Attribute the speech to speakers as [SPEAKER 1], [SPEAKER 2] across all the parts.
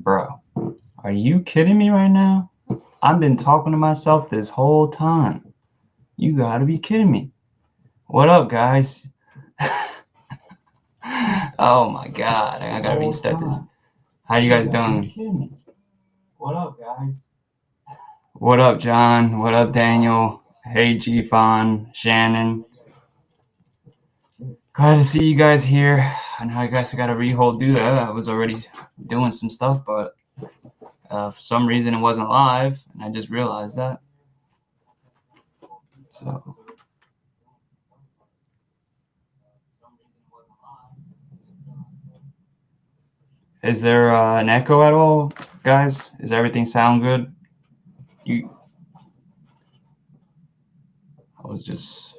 [SPEAKER 1] Bro, are you kidding me right now? I've been talking to myself this whole time. You gotta be kidding me. What up, guys? Oh my god, I gotta restart this. How you guys doing? What up, guys? What up, John? What up, Daniel? Hey, G-Fon, Shannon. Glad to see you guys here. I know I guess I gotta do that. I was already doing some stuff, but for some reason it wasn't live, and I just realized that. So, is there an echo at all, guys? Is everything sound good? You, I was just.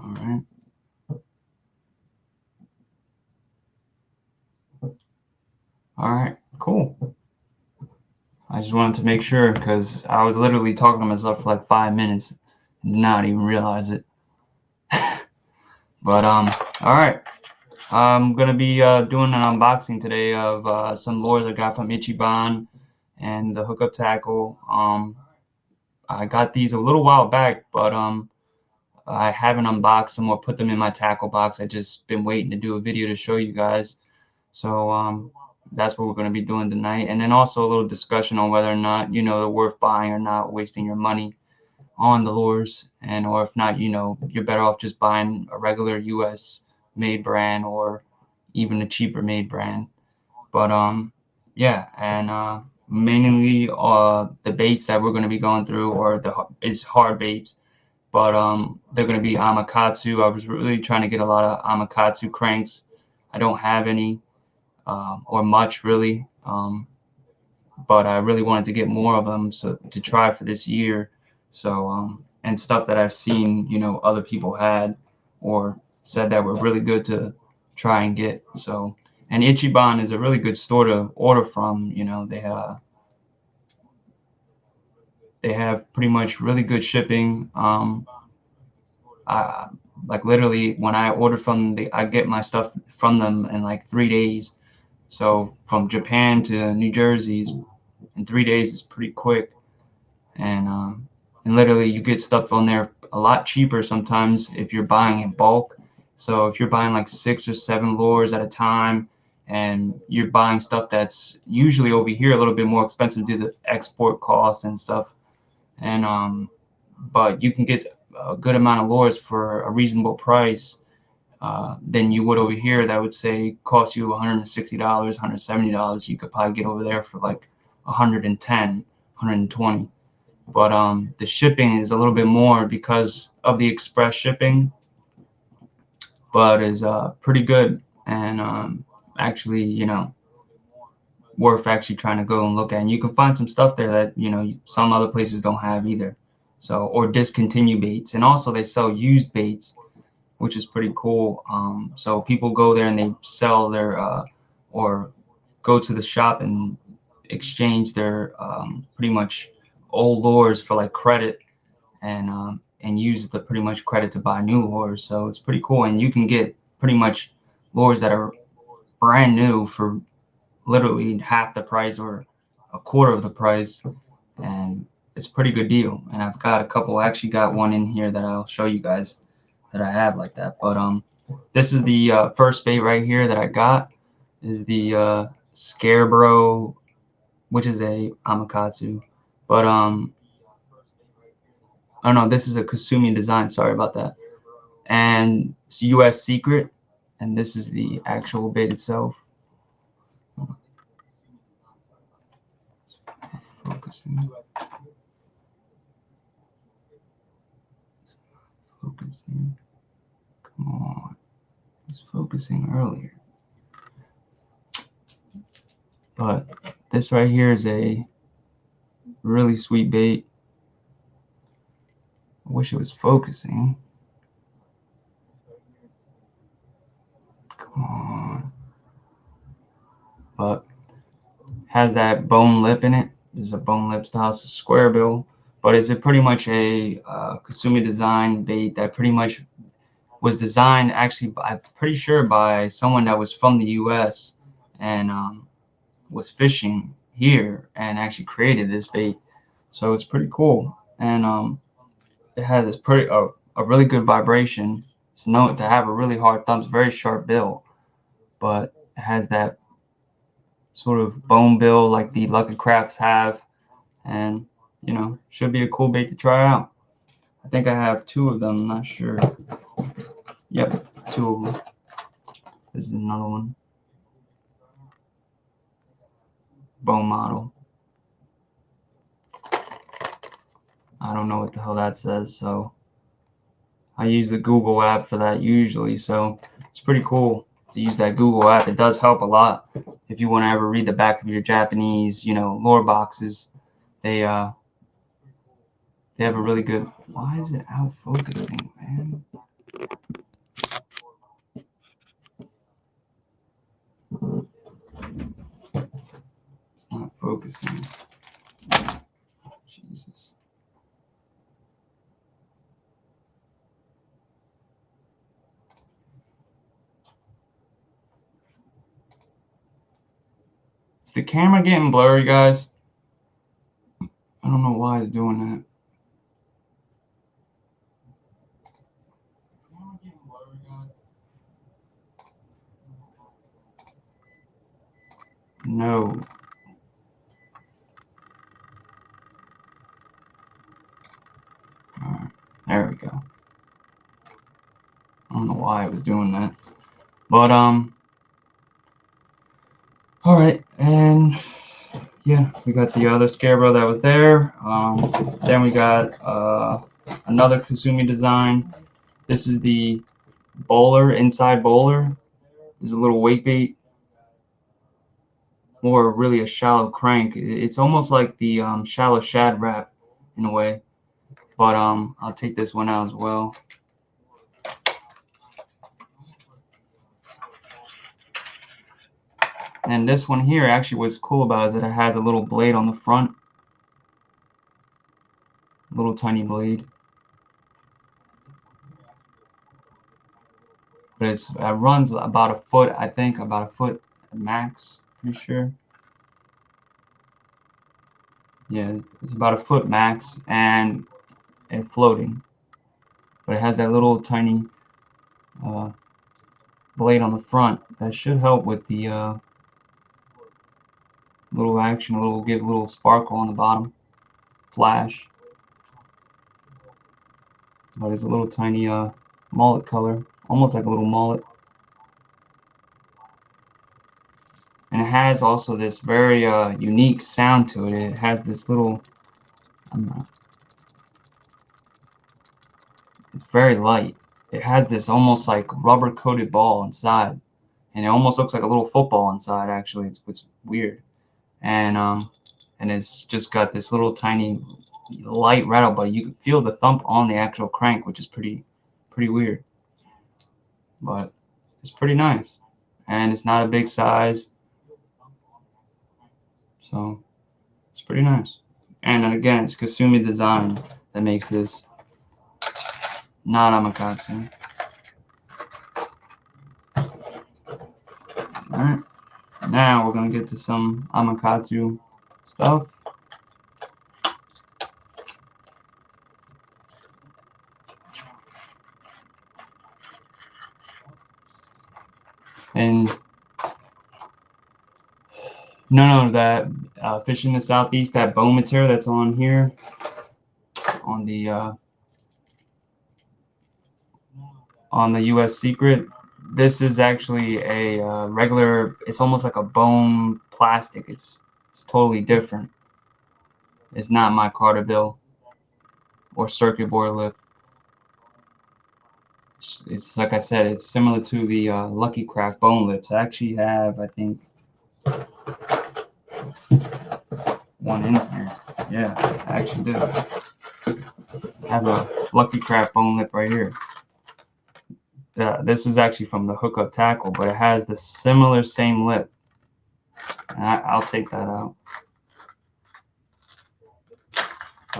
[SPEAKER 1] All right. All right. Cool. I just wanted to make sure because I was literally talking to myself for like 5 minutes, and did not even realize it. But all right. I'm gonna be doing an unboxing today of some lures I got from Ichiban and the hookup tackle. I got these a little while back, but I haven't unboxed them or put them in my tackle box. I just been waiting to do a video to show you guys. So that's what we're going to be doing tonight. And then also a little discussion on whether or not, they're worth buying or not, wasting your money on the lures. And or if not, you're better off just buying a regular US made brand or even a cheaper made brand. But yeah, and mainly the baits that we're going to be going through is hard baits, but they're going to be Imakastu. I was really trying to get a lot of Imakastu cranks. I don't have any or much really, but I really wanted to get more of them so to try for this year. So and stuff that I've seen, other people had or said that were really good to try and get. So and Ichiban is a really good store to order from. They have pretty much really good shipping. I like literally when I order from I get my stuff from them in like 3 days. So from Japan to New Jersey's in 3 days is pretty quick, and literally you get stuff on there a lot cheaper sometimes if you're buying in bulk. So if you're buying like 6 or 7 lures at a time, and you're buying stuff that's usually over here a little bit more expensive due to the export costs and stuff, and but you can get a good amount of lures for a reasonable price than you would over here. That would say cost you $160, $170. You could probably get over there for like 110, 120. But the shipping is a little bit more because of the express shipping, but is pretty good, and actually, worth actually trying to go and look at. And you can find some stuff there that some other places don't have either. So or discontinue baits, and also they sell used baits, which is pretty cool. So people go there and they sell their or go to the shop and exchange their pretty much old lures for like credit, and use the pretty much credit to buy new lures. So it's pretty cool, and you can get pretty much lures that are brand new for literally half the price or a quarter of the price, and it's a pretty good deal. And I've got a couple. I actually got one in here that I'll show you guys that I have like that. But this is the first bait right here that I got. Is the Scarebro, which is a Imakastu. But oh no, this is a Kasumi design. Sorry about that. And it's U.S. Secret, and this is the actual bait itself. Focusing. Focusing. Come on. I was focusing earlier. But this right here is a really sweet bait. I wish it was focusing. Come on. But has that bone lip in it. This is a bone lip style. It's a square bill, but it's pretty much a Kasumi design bait that pretty much was designed actually, I'm pretty sure, by someone that was from the U.S. and was fishing here and actually created this bait. So it's pretty cool, and it has this pretty a really good vibration. It's known to have a really hard thumb. It's very sharp bill, but it has that sort of bone bill like the Lucky Crafts have, and you know, should be a cool bait to try out. I think I have 2 of them. I'm not sure. Yep, 2 of them. This is another one. Bone model. I don't know what the hell that says, so I use the Google app for that usually, so it's pretty cool to use that Google app. It does help a lot if you want to ever read the back of your Japanese, you know, lore boxes. They have a really good. Why is it out focusing, man? It's not focusing. Jesus. Is the camera getting blurry, guys? I don't know why it's doing that. No. Alright, there we go. I don't know why it was doing that. But alright, and yeah, we got the other Scarecrow that was there. Then we got another Kasumi design. This is the bowler, inside bowler. There's a little weight bait, or really a shallow crank. It's almost like the shallow shad wrap in a way. But I'll take this one out as well. And this one here, actually what's cool about it is that it has a little blade on the front. Little tiny blade. But it runs about a foot, I think, about a foot max, pretty sure. Yeah, it's about a foot max and floating. But it has that little tiny blade on the front that should help with the little action, give a little sparkle on the bottom, flash. But it's a little tiny mullet color, almost like a little mullet. And it has also this very unique sound to it. It has this little, it's very light. It has this almost like rubber coated ball inside, and it almost looks like a little football inside. Actually, it's weird, and it's just got this little tiny light rattle, but you can feel the thump on the actual crank, which is pretty weird. But it's pretty nice, and it's not a big size, so it's pretty nice. And again, it's Kasumi design that makes this, not Imakastu. Alright, now we're gonna get to some Imakastu stuff. And no, that fishing the southeast, that bone material that's on here, on the U.S. Secret, this is actually a regular. It's almost like a bone plastic. It's totally different. It's not my Carter bill or circuit board lip. It's like I said, it's similar to the Lucky Craft bone lips. I actually have, I think, one in here. Yeah, I actually do. I have a Lucky Craft bone lip right here. This is actually from the hookup tackle, but it has the similar same lip. And I'll take that out.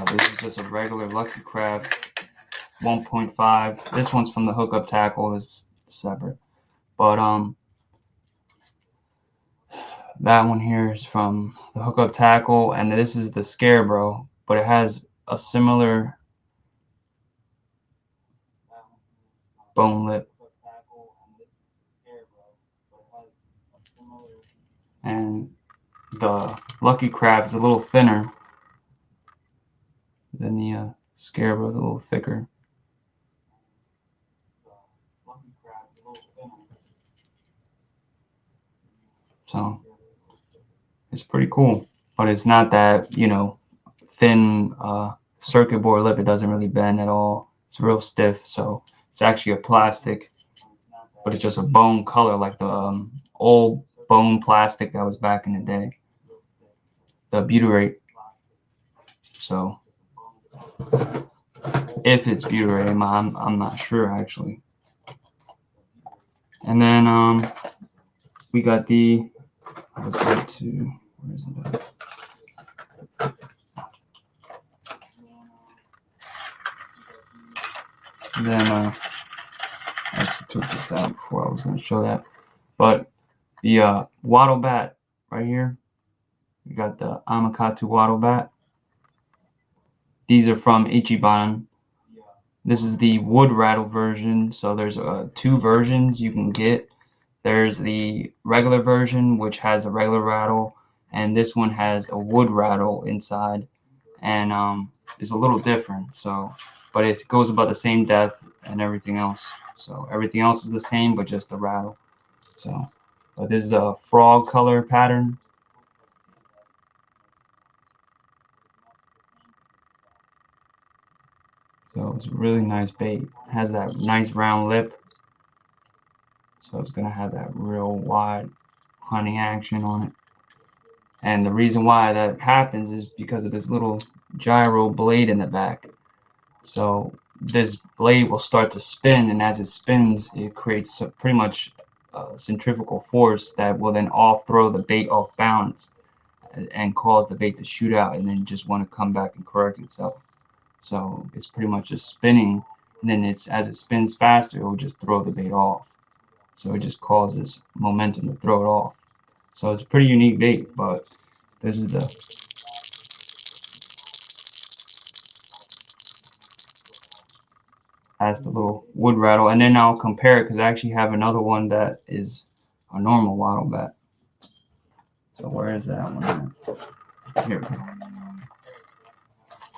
[SPEAKER 1] This is just a regular Lucky Craft 1.5. This one's from the hookup tackle, is separate. But that one here is from the hookup tackle, and this is the Scarecrow, but it has a similar bone lip. And the Lucky Crab is a little thinner than the Scarecrow, is a little thicker. So it's pretty cool, but it's not that, you know, thin circuit board lip. It doesn't really bend at all. It's real stiff, so it's actually a plastic, but it's just a bone color like the old bone plastic that was back in the day, the butyrate. So if it's butyrate, I'm not sure actually. And then we got the, let's go to, where is it at? And then I actually took this out before I was going to show that, but the wattle bat right here, we got the Imakastu wattle bat. These are from Ichiban. This is the wood rattle version, so there's two versions you can get. There's the regular version, which has a regular rattle, and this one has a wood rattle inside, and it's a little different. So, but it goes about the same depth and everything else. So everything else is the same, but just the rattle. So, but this is a frog color pattern. So it's a really nice bait. It has that nice round lip. So it's gonna have that real wide hunting action on it. And the reason why that happens is because of this little gyro blade in the back. So this blade will start to spin, and as it spins, it creates pretty much a centrifugal force that will then throw the bait off balance and cause the bait to shoot out and then just want to come back and correct itself. So it's pretty much just spinning, and then as it spins faster, it will just throw the bait off. So it just causes momentum to throw it off. So it's a pretty unique bait, but this is the has the little wood rattle, and then I'll compare it because I actually have another one that is a normal wattle bat. So where is that one? Here we go.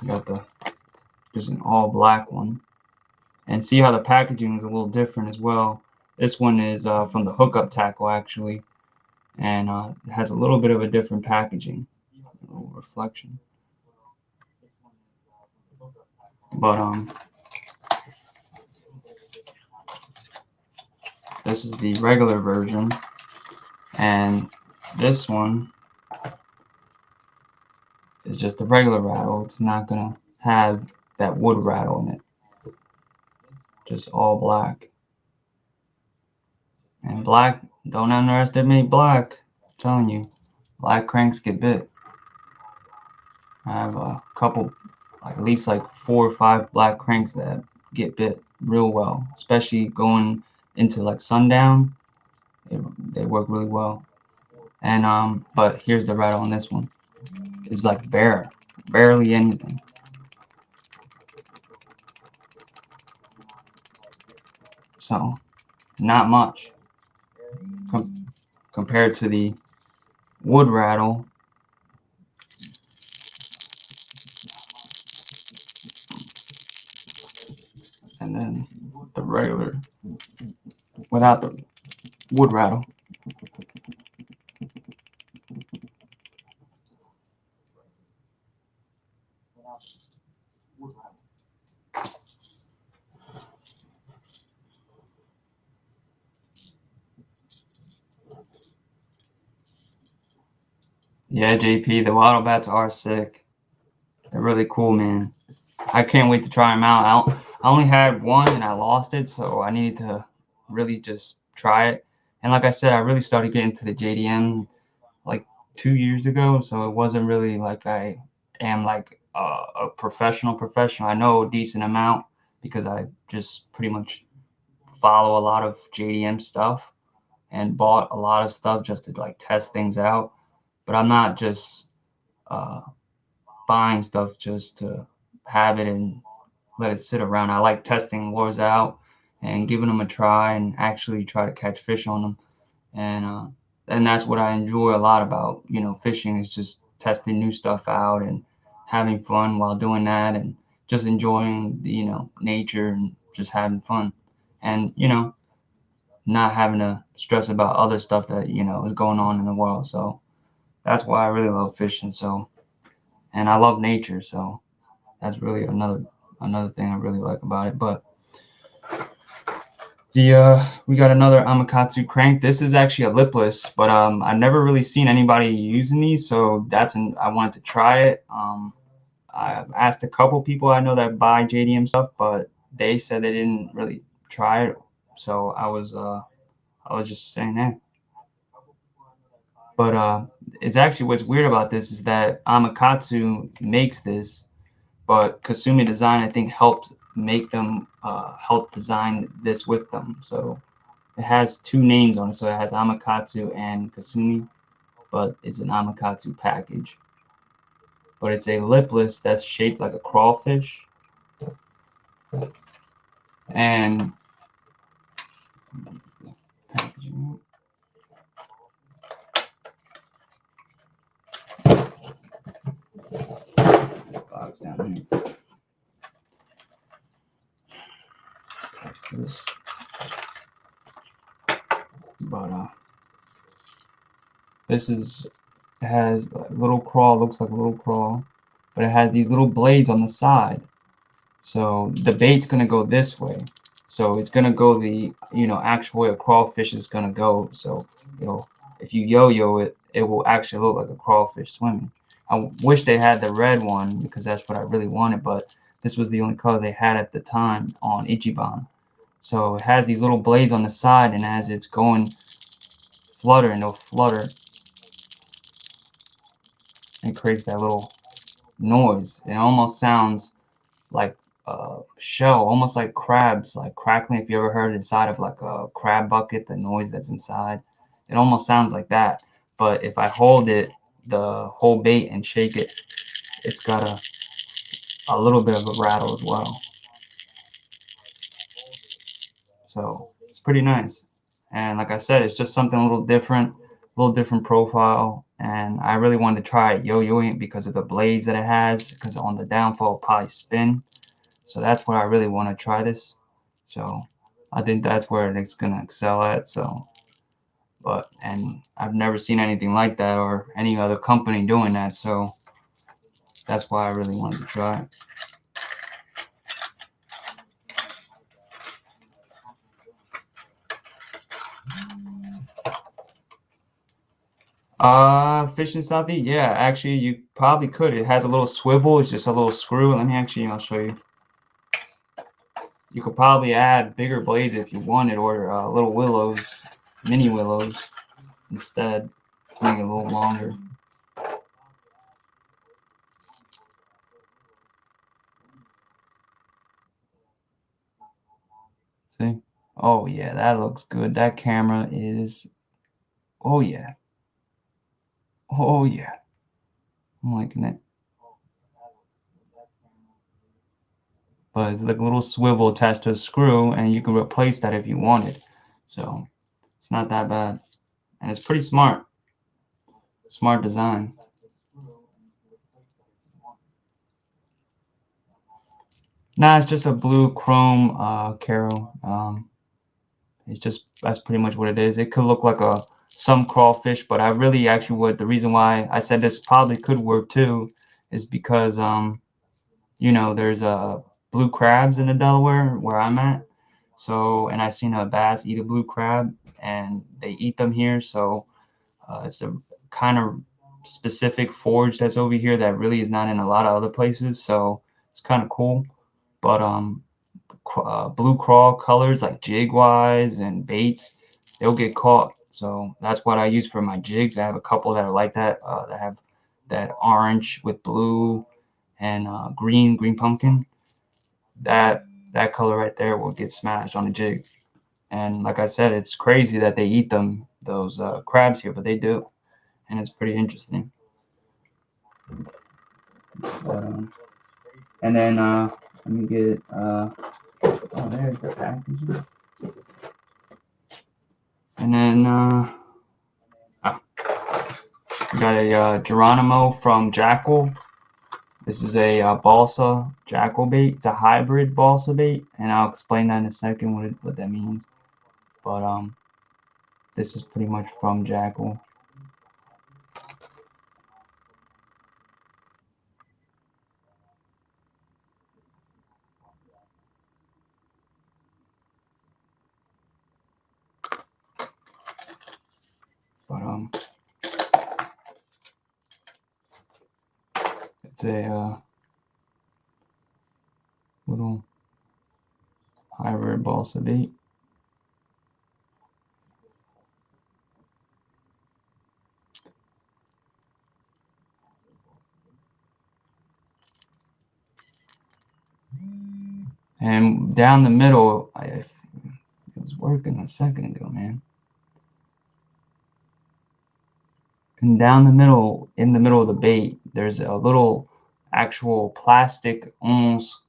[SPEAKER 1] We got there's an all black one, and see how the packaging is a little different as well. This one is from the hookup tackle actually, and it has a little bit of a different packaging, a little reflection. But this is the regular version, and this one is just the regular rattle. It's not gonna have that wood rattle in it. Just all black. And black, don't underestimate black. I'm telling you, black cranks get bit. I have a couple, at least like 4 or 5 black cranks that get bit real well, especially going into like sundown. They work really well. And but here's the rattle on this one. It's like barely anything. So not much compared to the wood rattle. And then the regular without the wood rattle. Yeah, JP, the wattle bats are sick. They're really cool, man. I can't wait to try them out. I only had one and I lost it, so I needed to really just try it. And like I said, I really started getting to the JDM like 2 years ago, so it wasn't really like I am like a professional. I know a decent amount because I just pretty much follow a lot of JDM stuff and bought a lot of stuff just to like test things out. But I'm not just uh, buying stuff just to have it and let it sit around. I like testing lures out and giving them a try and actually try to catch fish on them. And that's what I enjoy a lot about fishing, is just testing new stuff out and having fun while doing that, and just enjoying the nature and just having fun, and not having to stress about other stuff that is going on in the world. So that's why I really love fishing. So, and I love nature, so that's really another thing I really like about it. But we got another Imakastu crank. This is actually a lipless, but I've never really seen anybody using these, so I wanted to try it. I've asked a couple people I know that buy JDM stuff, but they said they didn't really try it. So I was just saying that. But it's actually, what's weird about this is that Imakastu makes this, but Kasumi Design, I think, helped make them help design this with them. So it has two names on it. So it has Imakastu and Kasumi, but it's an Imakastu package. But it's a lipless that's shaped like a crawfish. And box down here. But this has a little crawl, looks like a little crawl, but it has these little blades on the side. So the bait's gonna go this way. So it's gonna go the actual way a crawfish is gonna go. So if you yo-yo it, it will actually look like a crawfish swimming. I wish they had the red one because that's what I really wanted, but this was the only color they had at the time on Ichiban. So it has these little blades on the side, and as it's going flutter, and it'll flutter and creates that little noise. It almost sounds like shell, almost like crabs, like crackling. If you ever heard inside of like a crab bucket, the noise that's inside, it almost sounds like that. But if I hold it, the whole bait, and shake it, it's got a little bit of a rattle as well. So it's pretty nice. And like I said, it's just something a little different profile. And I really wanted to try it yo-yoing because of the blades that it has, because on the downfall it'll probably spin. So that's where I really want to try this. So I think that's where it's gonna excel at. So, and I've never seen anything like that or any other company doing that. So that's why I really wanted to try it. Fishing Southeast, yeah, actually you probably could. It has a little swivel, it's just a little screw. Let me actually, I'll show you. You could probably add bigger blades if you wanted, or little willows, mini willows instead, to make it a little longer. See? Oh yeah, that looks good. That camera is, oh yeah. Oh yeah. I'm liking it. But it's like a little swivel attached to a screw, and you can replace that if you wanted. So it's not that bad. And it's pretty smart. Smart design. Nah, it's just a blue chrome Caro. It's just, that's pretty much what it is. It could look like some crawfish, but I really actually would. The reason why I said this probably could work too is because there's blue crabs in the Delaware where I'm at. So, and I've seen a bass eat a blue crab, and they eat them here. So it's a kind of specific forage that's over here that really is not in a lot of other places. So it's kind of cool. But blue crawl colors like jig wise and baits, they'll get caught. So that's what I use for my jigs. I have a couple that are like that, that have that orange with blue, and green pumpkin, that color right there will get smashed on a jig. And like I said, it's crazy that they eat those crabs here, but they do, and it's pretty interesting. And then let me get oh, there's the packaging. And then we got a Geronimo from Jackal. This is a balsa jackal bait. It's a hybrid balsa bait, and I'll explain that in a second what that means. But this is pretty much from Jackal. But it's a little hybrid balsa bait. And down the middle, it was working a second ago, man. And down the middle, in the middle of the bait, there's a little actual plastic, almost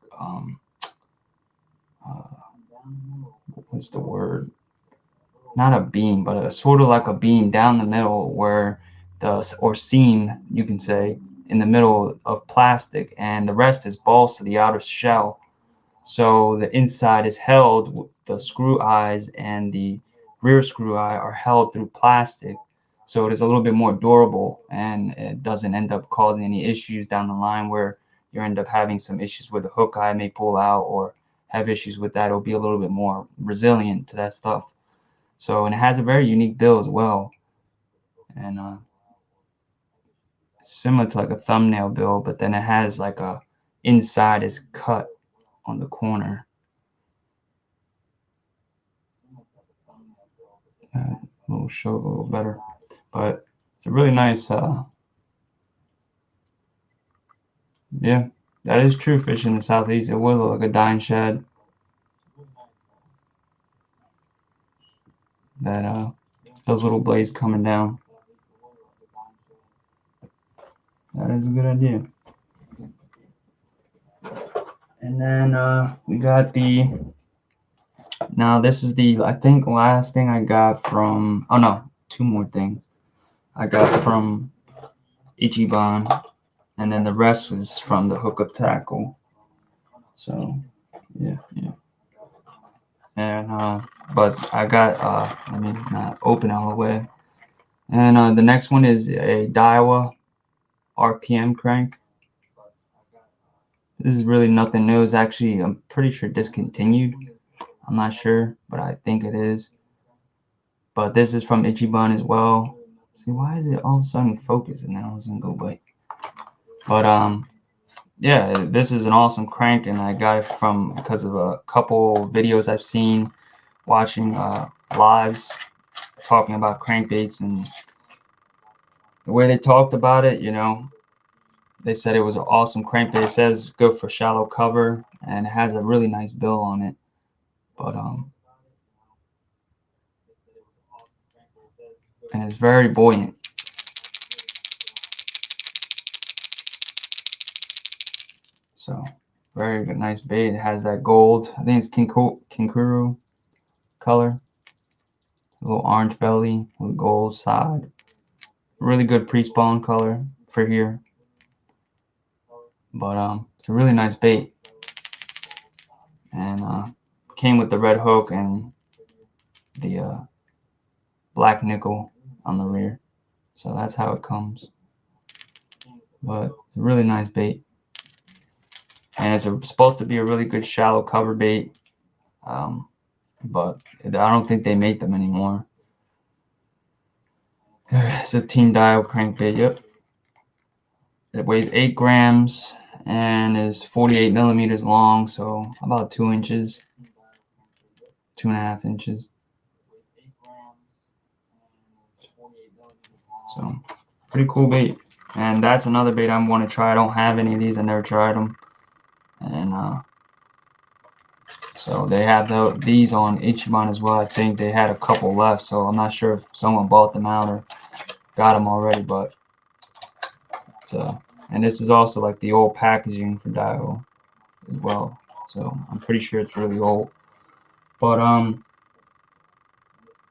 [SPEAKER 1] what's the word? Not a beam, but a sort of like a beam down the middle where or seam, you can say, in the middle of plastic, and the rest is balsa, the outer shell. So the inside is held, the screw eyes and the rear screw eye are held through plastic. So it is a little bit more durable, and it doesn't end up causing any issues down the line where you end up having some issues where the hook eye may pull out or have issues with that. It'll be a little bit more resilient to that stuff. So, and it has a very unique bill as well. And similar to like a thumbnail bill, but then it has like a inside is cut on the corner. Will show a little better, but it's a really nice yeah, that is true. Fish in the southeast, it would look like a dying shad. That those little blades coming down, that is a good idea. And then we got now this is the, I think, last thing I got from, oh no, two more things I got from Ichiban, and then the rest was from the hookup tackle. So yeah. And but I got let me not open it all the way. And the next one is a Daiwa RPM crank. This is really nothing new. It's actually, I'm pretty sure, discontinued. I'm not sure, but I think it is. But this is from Ichiban as well. See, why is it all of a sudden focusing now? It doesn't go by. But yeah, this is an awesome crank, and I got it because of a couple videos I've seen watching lives talking about crankbaits, and the way they talked about it, they said it was an awesome crankbait. It says good for shallow cover, and it has a really nice bill on it. But and it's very buoyant. So very good, nice bait. It has that gold, I think it's Kinkuru color, a little orange belly with gold side. Really good pre-spawn color for here. But it's a really nice bait, and came with the red hook and the black nickel on the rear. So that's how it comes. But it's a really nice bait, and it's supposed to be a really good shallow cover bait. But I don't think they make them anymore. It's a Team Dial crankbait. Yep. It weighs 8 grams and is 48 millimeters long, so about 2 inches, 2.5 inches. So pretty cool bait. And that's another bait I want to try. I don't have any of these. I never tried them. And so they have these on Ichiban as well. I think they had a couple left, so I'm not sure if someone bought them out or got them already. But and this is also like the old packaging for Daiho as well. So I'm pretty sure it's really old. But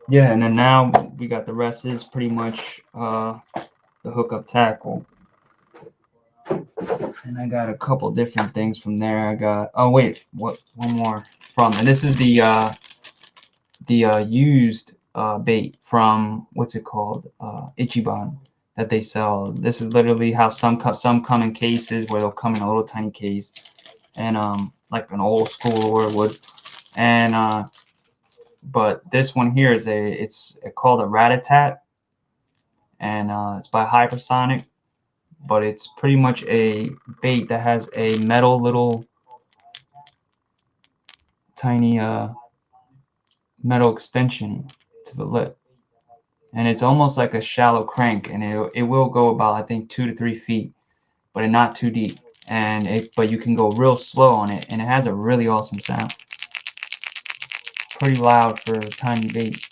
[SPEAKER 1] yeah, and then now we got the rest is pretty much the hookup tackle. And I got a couple different things from there. I got one more from, and this is the used bait from what's it called, Ichiban, that they sell. This is literally how some come in cases where they'll come in a little tiny case, and like an old school lure would. And but this one here is it's called a rat-a-tat, and it's by Hypersonic. But it's pretty much a bait that has a metal little tiny metal extension to the lip, and it's almost like a shallow crank, and it will go about, I think, 2 to 3 feet, but it's not too deep, and but you can go real slow on it, and it has a really awesome sound, pretty loud for a tiny bait.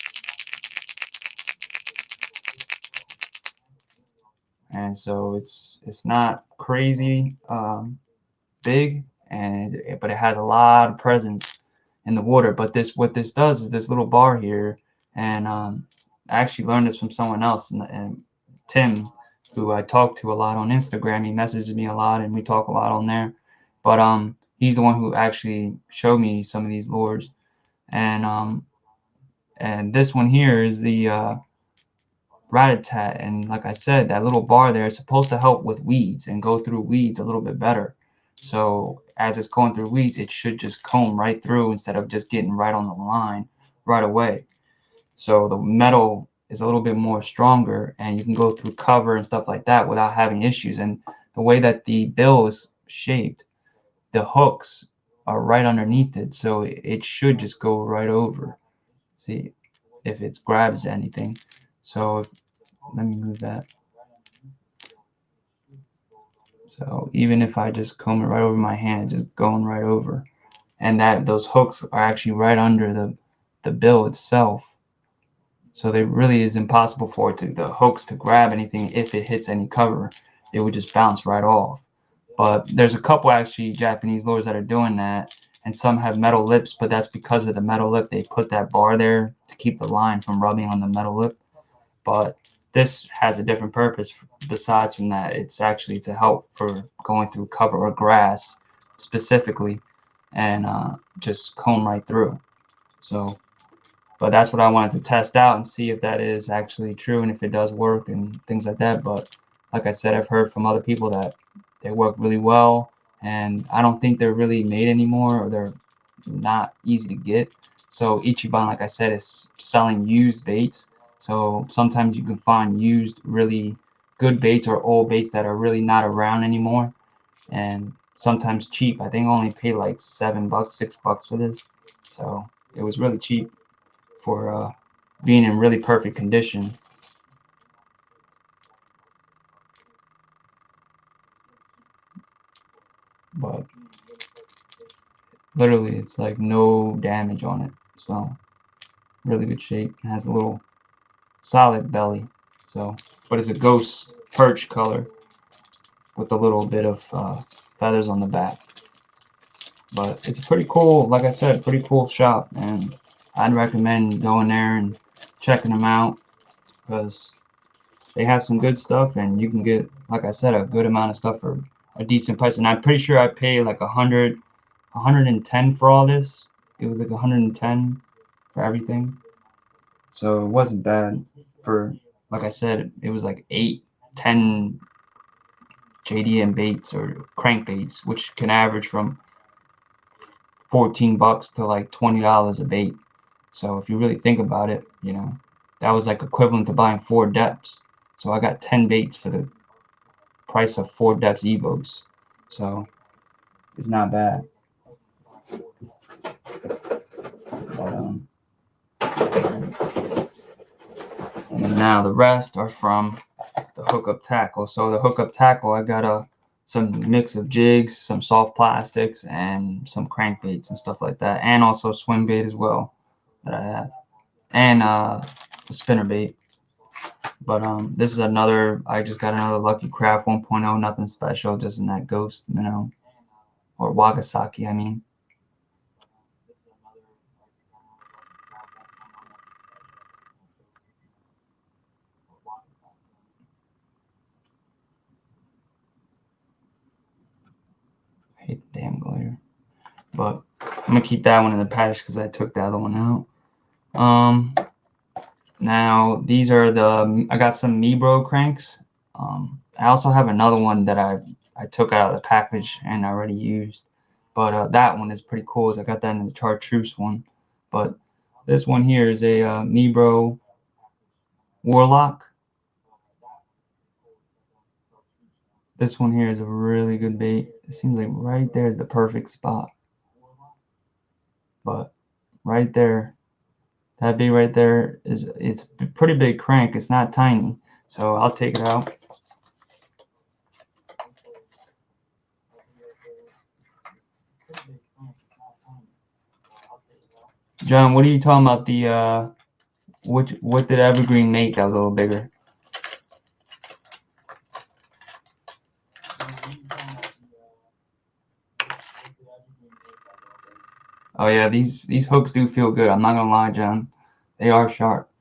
[SPEAKER 1] And so it's not crazy big, but it has a lot of presence in the water. But what this does is this little bar here, and I actually learned this from someone else, and Tim, who I talk to a lot on Instagram. He messages me a lot, and we talk a lot on there. But he's the one who actually showed me some of these lures, and this one here is the rat-a-tat, and like I said, that little bar there is supposed to help with weeds and go through weeds a little bit better. So as it's going through weeds, it should just comb right through instead of just getting right on the line right away. So the metal is a little bit more stronger, and you can go through cover and stuff like that without having issues. And the way that the bill is shaped, the hooks are right underneath it, so it should just go right over. See if it grabs anything. So let me move that. So even if I just comb it right over my hand, just going right over, and that those hooks are actually right under the bill itself. So it really is impossible for the hooks to grab anything. If it hits any cover, it would just bounce right off. But there's a couple actually Japanese lures that are doing that, and some have metal lips, but that's because of the metal lip. They put that bar there to keep the line from rubbing on the metal lip. But this has a different purpose besides from that. It's actually to help for going through cover or grass specifically, and just comb right through. So but that's what I wanted to test out and see if that is actually true and if it does work and things like that. But like I said, I've heard from other people that they work really well, and I don't think they're really made anymore, or they're not easy to get. So Ichiban, like I said, is selling used baits. So sometimes you can find used really good baits or old baits that are really not around anymore, and sometimes cheap. I think I only paid like $7, $6 for this. So it was really cheap for being in really perfect condition. But literally, it's like no damage on it. So really good shape. It has a little solid belly. So, but it's a ghost perch color with a little bit of feathers on the back. But it's a pretty cool, like I said, pretty cool shop, and I'd recommend going there and checking them out, because they have some good stuff, and you can get, like I said, a good amount of stuff for a decent price. And I'm pretty sure I paid like 110 for all this. It was like 110 for everything, so it wasn't bad. For, like I said, it was like 8, 10 JDM baits or crankbaits, which can average from $14 to like $20 a bait. So if you really think about it, that was like equivalent to buying 4 depths. So I got 10 baits for the price of 4 depths Evos. So it's not bad. But, and now the rest are from the hookup tackle. So the hookup tackle, I got some mix of jigs, some soft plastics, and some crankbaits and stuff like that, and also swim bait as well that I have, and a spinner bait. But this is another. I just got another Lucky Craft 1.0, nothing special, just in that Ghost, or Wagasaki, I mean. I hate the damn glare. But I'm gonna keep that one in the package because I took the other one out. Now these are I got some Mibro cranks. I also have another one that I took out of the package and I already used, but that one is pretty cool. I got that in the chartreuse one, but this one here is a Mibro Warlock. This one here is a really good bait. It seems like right there is the perfect spot, but right there, that bait right there it's a pretty big crank. It's not tiny, so I'll take it out. John, what are you talking about? The what did Evergreen make that was a little bigger? Oh yeah, these hooks do feel good. I'm not gonna lie, John. They are sharp.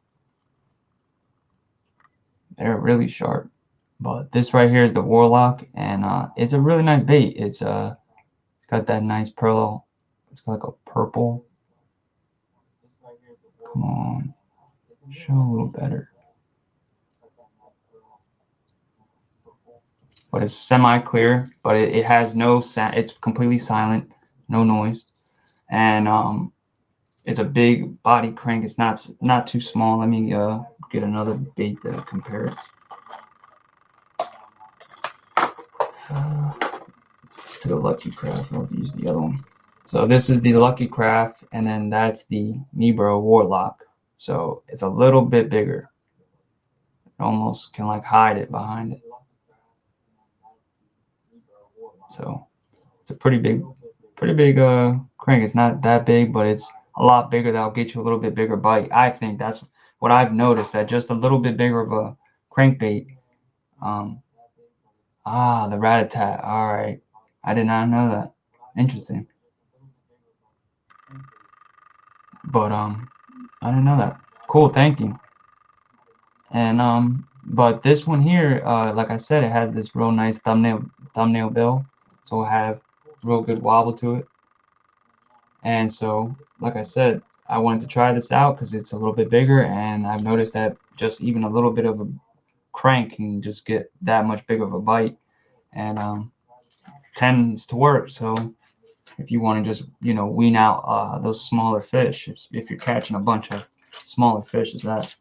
[SPEAKER 1] They're really sharp. But this right here is the Warlock, and it's a really nice bait. It's got that nice pearl. It's got like a purple. Come on, show a little better. But it's semi-clear, but it has no sound. It's completely silent, no noise, and it's a big body crank. It's not too small. Let me get another bait to compare it. To the Lucky Craft. I'll use the other one. So this is the Lucky Craft, and then that's the Mibro Warlock. So it's a little bit bigger. It almost can like hide it behind it. So it's a pretty big crank. It's not that big, but it's a lot bigger. That'll get you a little bit bigger bite. I think that's what I've noticed, that just a little bit bigger of a crankbait. The rat-a-tat. All right, I did not know that. Interesting. But I didn't know that. Cool, thank you. And but this one here, like I said, it has this real nice thumbnail bill, so it'll have real good wobble to it. And so, like I said, I wanted to try this out because it's a little bit bigger, and I've noticed that just even a little bit of a crank can just get that much bigger of a bite, and tends to work. So if you want to just wean out those smaller fish, if you're catching a bunch of smaller fish, is that.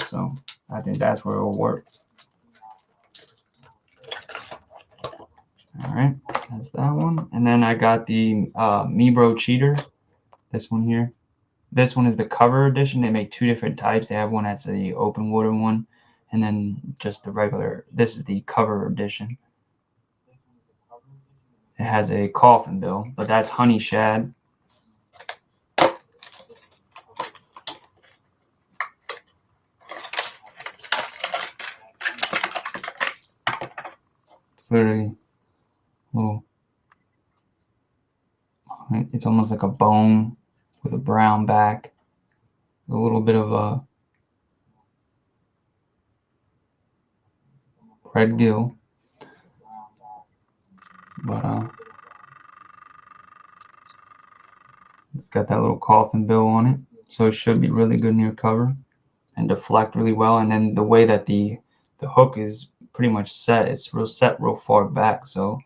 [SPEAKER 1] So I think that's where it will work. All right, that's that one. And then I got the Mibro Cheater, this one here. This one is the cover edition. They make two different types. They have one that's the open water one, and then just the regular. This is the cover edition. It has a coffin bill, but that's honey shad. It's literally little. It's almost like a bone with a brown back, a little bit of a red gill, but it's got that little coffin bill on it, so it should be really good near cover and deflect really well. And then the way that the hook is pretty much set, it's set real far back, so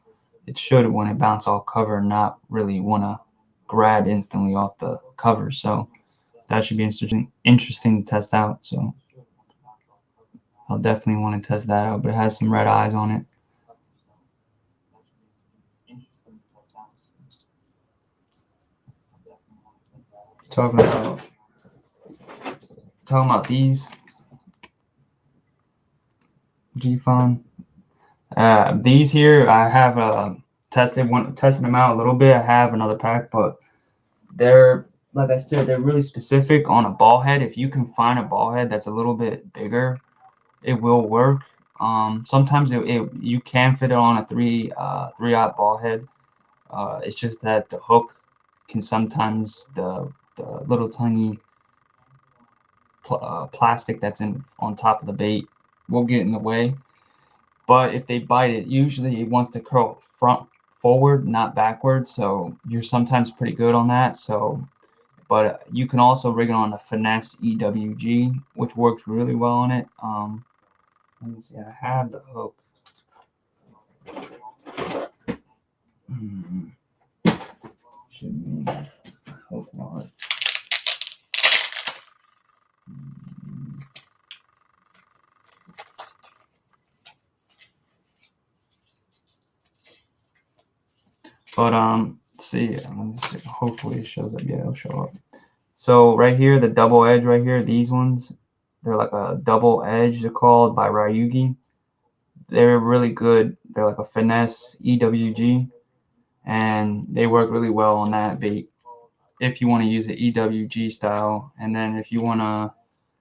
[SPEAKER 1] it should, when it bounce off cover, not really want to grab instantly off the cover. So that should be interesting to test out. So I'll definitely want to test that out. But it has some red eyes on it. Talking about these. ichiban. These here I have tested them out a little bit. I have another pack, but they're, like I said, they're really specific on a ball head. If you can find a ball head that's a little bit bigger, it will work. Sometimes you can fit it on a 3/0 ball head. It's just that the hook can sometimes the little tiny plastic that's on top of the bait will get in the way. But if they bite it, usually it wants to curl forward, not backwards. So you're sometimes pretty good on that. So, but you can also rig it on a finesse EWG, which works really well on it. Let me see. I have the hook. Should be hook wallet. But let's see. Let me see. Hopefully it shows up. Yeah, it'll show up. So right here, the double edge right here, these ones, they're like a double edge. They're called by Ryugi. They're really good. They're like a finesse EWG, and they work really well on that bait if you want to use the EWG style. And then if you want to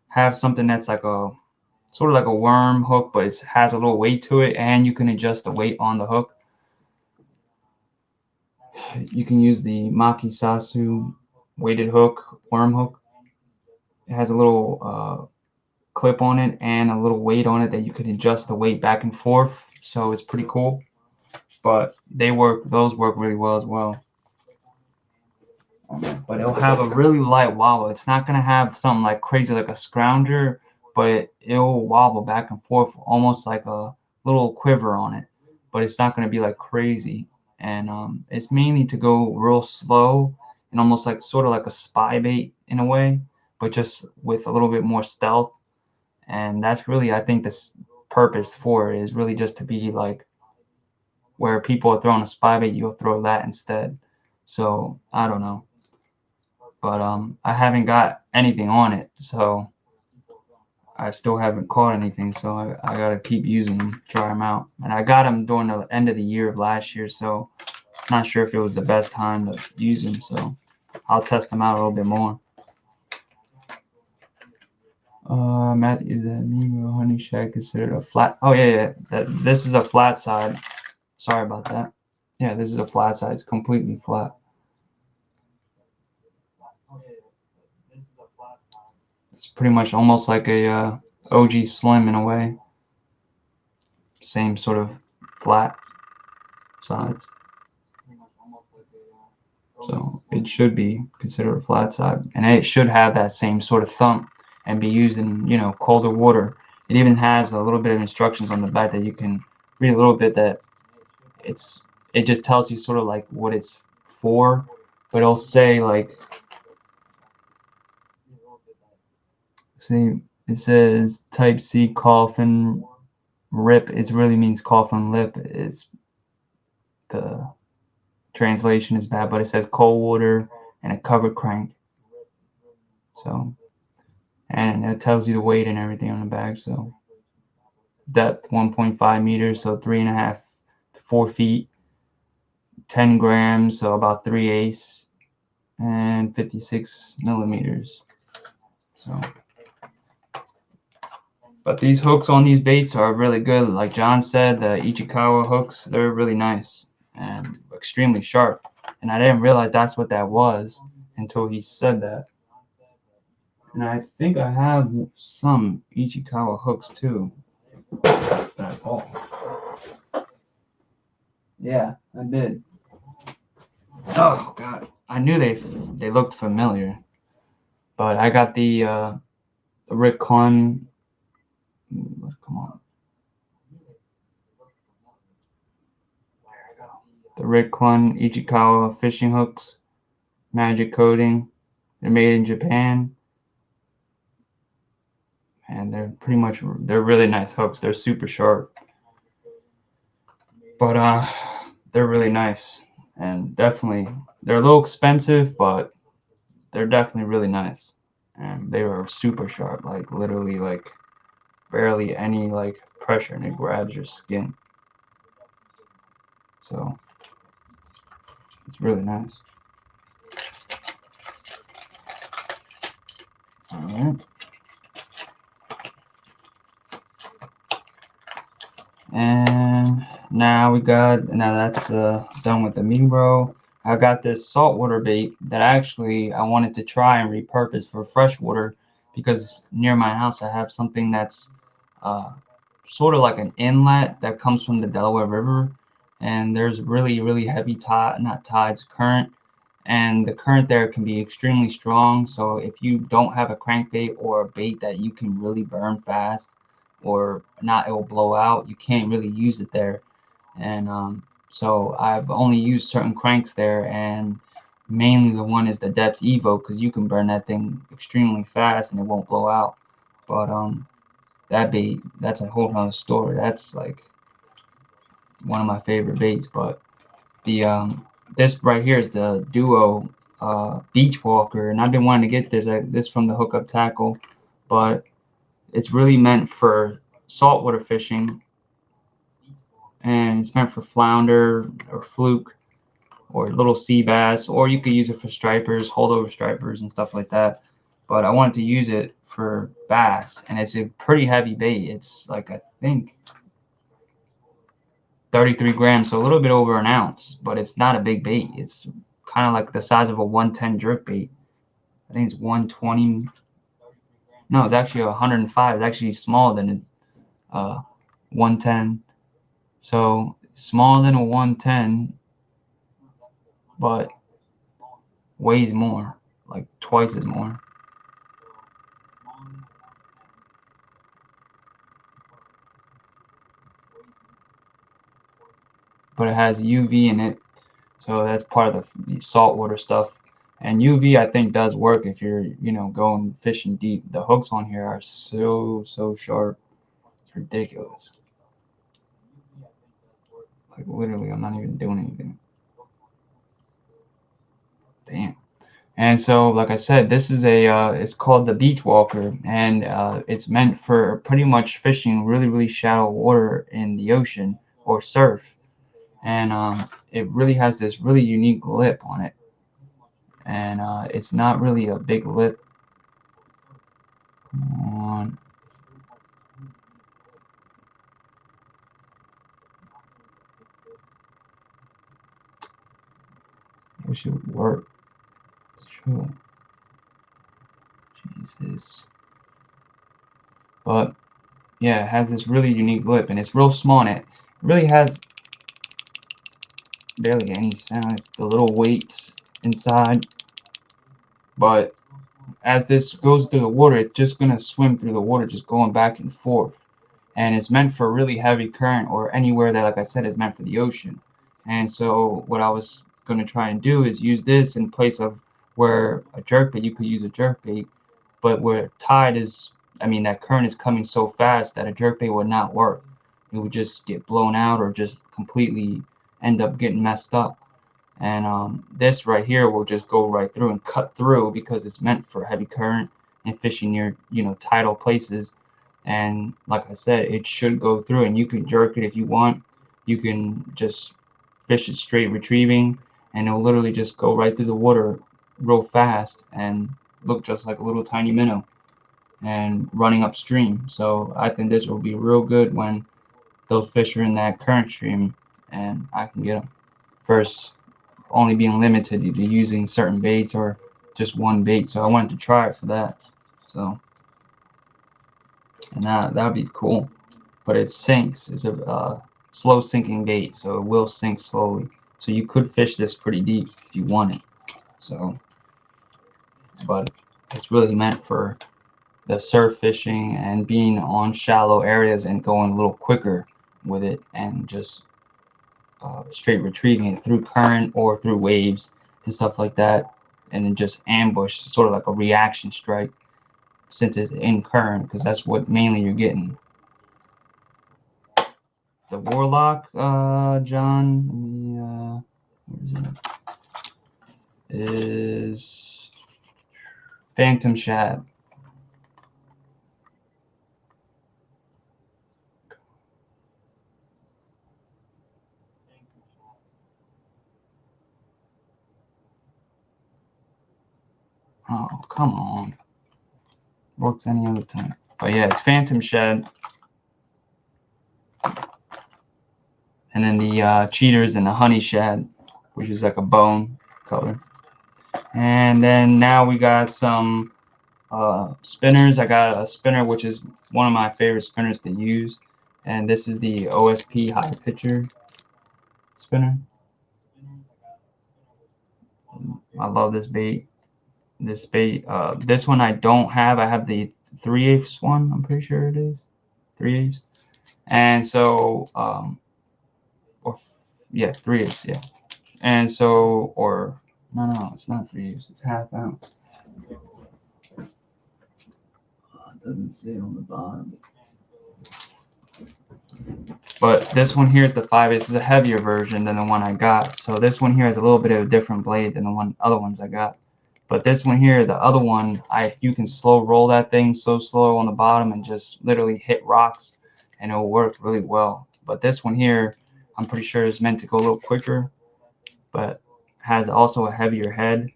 [SPEAKER 1] have something that's like a sort of like a worm hook, but it has a little weight to it, and you can adjust the weight on the hook, you can use the Imakastu weighted hook, worm hook. It has a little clip on it and a little weight on it that you can adjust the weight back and forth. So it's pretty cool. But those work really well as well. But it'll have a really light wobble. It's not gonna have something like crazy like a scrounger, but it'll wobble back and forth almost like a little quiver on it. But it's not gonna be like crazy. And it's mainly to go real slow and almost like sort of like a spy bait in a way, but just with a little bit more stealth. And that's really, I think, this purpose for it is really just to be like where people are throwing a spy bait, you'll throw that instead. So I don't know, but I haven't got anything on it, so I still haven't caught anything. So I gotta keep using them, try them out. And I got them during the end of the year of last year, so I'm not sure if it was the best time to use them. So I'll test them out a little bit more. Matthew, is that Nemo honey shad considered a flat? Oh yeah. This is a flat side. Sorry about that. Yeah, this is a flat side. It's completely flat. It's pretty much almost like a OG Slim in a way. Same sort of flat sides. So it should be considered a flat side, and it should have that same sort of thump and be used in colder water. It even has a little bit of instructions on the back that you can read a little bit. That it just tells you sort of like what it's for, but it'll say like, see, it says type C coffin rip. It really means coffin lip. It's the translation is bad, but it says cold water and a covered crank. So, and it tells you the weight and everything on the bag. So depth 1.5 meters, so 3.5 to 4 feet, 10 grams, so about 3/8, and 56 millimeters. So, but these hooks on these baits are really good. Like John said, the Ichikawa hooks, they're really nice and extremely sharp. And I didn't realize that's what that was until he said that. And I think I have some Ichikawa hooks too. Yeah, I did. Oh God, I knew they looked familiar, but I got the Rick Con. Come on. There we go. The Rick Con Ichikawa fishing hooks, magic coating. They're made in Japan, and they're really nice hooks. They're super sharp, but they're really nice, and definitely they're a little expensive, but they're definitely really nice, and they are super sharp, like literally like barely any like pressure, and it grabs your skin. So it's really nice. All right. And now that's done with the Mingro. I got this saltwater bait that actually I wanted to try and repurpose for freshwater, because near my house I have something that's uh, sort of like an inlet that comes from the Delaware River, and there's really heavy current, and the current there can be extremely strong. So if you don't have a crankbait or a bait that you can really burn fast, or not, it will blow out, you can't really use it there. And so I've only used certain cranks there, and mainly the one is the Depths Evo, because you can burn that thing extremely fast and it won't blow out. But that bait, that's a whole nother story. That's like one of my favorite baits. But the this right here is the Duo Beach Walker, and I've been wanting to get this from the Hookup Tackle, but it's really meant for saltwater fishing, and it's meant for flounder or fluke or little sea bass, or you could use it for stripers, holdover stripers and stuff like that. But I wanted to use it for bass, and it's a pretty heavy bait. It's like, I think 33 grams, so a little bit over an ounce, but it's not a big bait. It's kind of like the size of a 110 jerk bait. I think it's 120. No, it's actually 105. It's actually smaller than a 110. So smaller than a 110, but weighs more, like twice as more. But it has UV in it, so that's part of the saltwater stuff. And UV, I think, does work if you're, going fishing deep. The hooks on here are so sharp, it's ridiculous. Like, literally, I'm not even doing anything. Damn. And so, like I said, this is it's called the Beach Walker, and it's meant for pretty much fishing really shallow water in the ocean or surf. And it really has this really unique lip on it, and it's not really a big lip. Come on. Wish it would work. It's true. Jesus. But yeah, it has this really unique lip, and it's real small, and it really has barely any sound. It's the little weights inside, but as this goes through the water, it's just gonna swim through the water, just going back and forth. And it's meant for really heavy current, or anywhere that, like I said, is meant for the ocean. And so what I was gonna try and do is use this in place of where a jerkbait, you could use a jerkbait, but where tide is, I mean, that current is coming so fast that a jerkbait would not work. It would just get blown out, or just completely end up getting messed up. And this right here will just go right through and cut through, because it's meant for heavy current and fishing near, tidal places. And like I said, it should go through, and you can jerk it if you want. You can just fish it straight retrieving, and it'll literally just go right through the water real fast and look just like a little tiny minnow and running upstream. So I think this will be real good when those fish are in that current stream, and I can get them first, only being limited to using certain baits or just one bait. So I wanted to try it for that. So, and that would be cool. But it sinks. It's a slow sinking bait, so it will sink slowly. So you could fish this pretty deep if you wanted. So, but it's really meant for the surf fishing and being on shallow areas and going a little quicker with it, and just straight retrieving it through current or through waves and stuff like that, and then just ambush, sort of like a reaction strike, since it's in current, because that's what mainly you're getting. The Warlock, John, is Phantom Shad. Oh, come on. Works any other time. But yeah, it's Phantom Shed. And then the Cheaters and the Honey Shad, which is like a bone color. And then now we got some spinners. I got a spinner, which is one of my favorite spinners to use. And this is the OSP high pitcher spinner. I love this bait. This one I don't have. I have the 3/8 one. I'm pretty sure it is 3/8. And so, or yeah, 3/8. Yeah. And so, or no, it's not 3/8. It's half ounce. It doesn't say on the bottom. But this one here is the 5/8. This is a heavier version than the one I got. So this one here has a little bit of a different blade than the other ones I got. But this one here, the other one, you can slow roll that thing so slow on the bottom and just literally hit rocks, and it'll work really well. But this one here, I'm pretty sure is meant to go a little quicker, but has also a heavier head.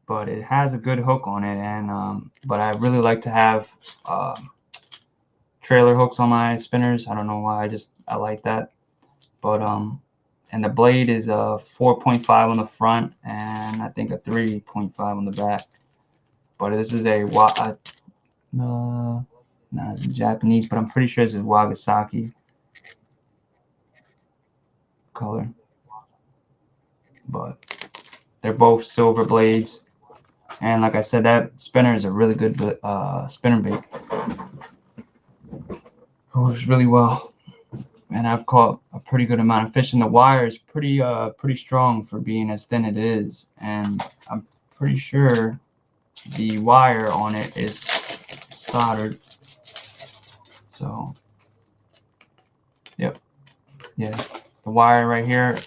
[SPEAKER 1] But it has a good hook on it, and but I really like to have trailer hooks on my spinners. I don't know why, I like that. But and the blade is a 4.5 on the front and I think a 3.5 on the back. But this is no, it's Japanese, but I'm pretty sure this is Wagasaki color. But they're both silver blades, and like I said, that spinner is a really good spinner bait. It works really well, and I've caught a pretty good amount of fish. And the wire is pretty strong for being as thin it is, and I'm pretty sure the wire on it is soldered. So, yep, yeah, the wire right here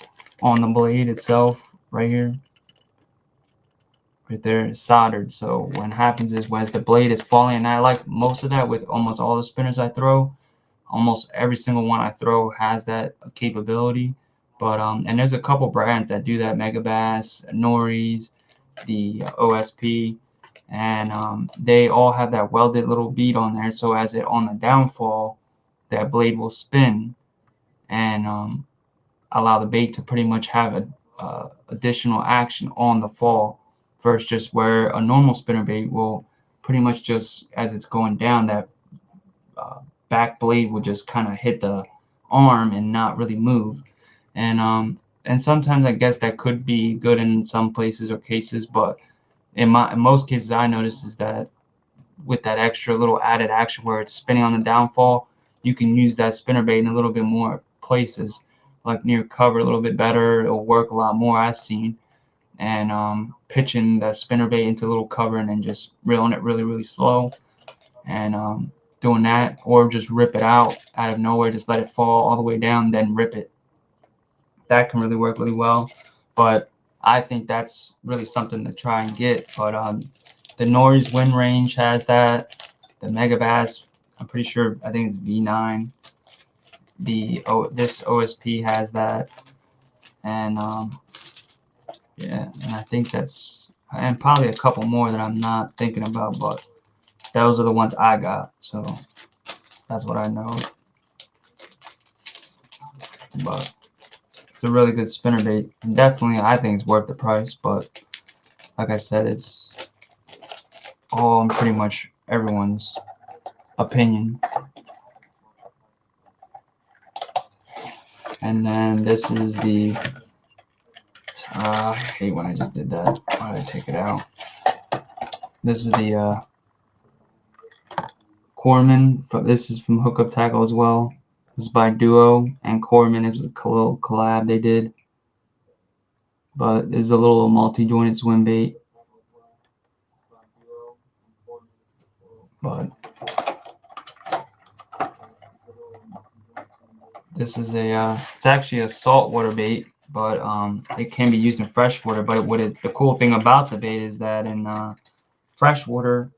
[SPEAKER 1] on the blade itself, right here, right there, is soldered. So what happens is, as the blade is falling, and I like most of that with almost all the spinners I throw. Almost every single one I throw has that capability. But and there's a couple brands that do that: Megabass, Nori's, the OSP, and they all have that welded little bead on there. So as it on the downfall, that blade will spin and allow the bait to pretty much have a additional action on the fall, versus just where a normal spinner bait will pretty much just as it's going down, that back blade will just kind of hit the arm and not really move. And sometimes I guess that could be good in some places or cases, but in most cases I notice is that with that extra little added action where it's spinning on the downfall, you can use that spinner bait in a little bit more places, like near cover a little bit better. It'll work a lot more, I've seen. And pitching the spinner bait into a little cover and then just reeling it really slow, and doing that, or just rip it out of nowhere, just let it fall all the way down, then rip it. That can really work really well. But I think that's really something to try and get. But the Nori's Wind Range has that. The Megabass, I'm pretty sure, I think it's V9. This OSP has that, and yeah, and I think that's, and probably a couple more that I'm not thinking about, but those are the ones I got, so that's what I know. But it's a really good spinner bait, and definitely I think it's worth the price. But like I said, it's all in pretty much everyone's opinion. And then this is the I hate when I just did that. Why did I take it out? This is the Corman. This is from Hookup Tackle as well. This is by Duo and Corman. It was a little collab they did. But this is a little multi-jointed swim bait. But this is it's actually a saltwater bait, but it can be used in freshwater. But the cool thing about the bait is that in freshwater,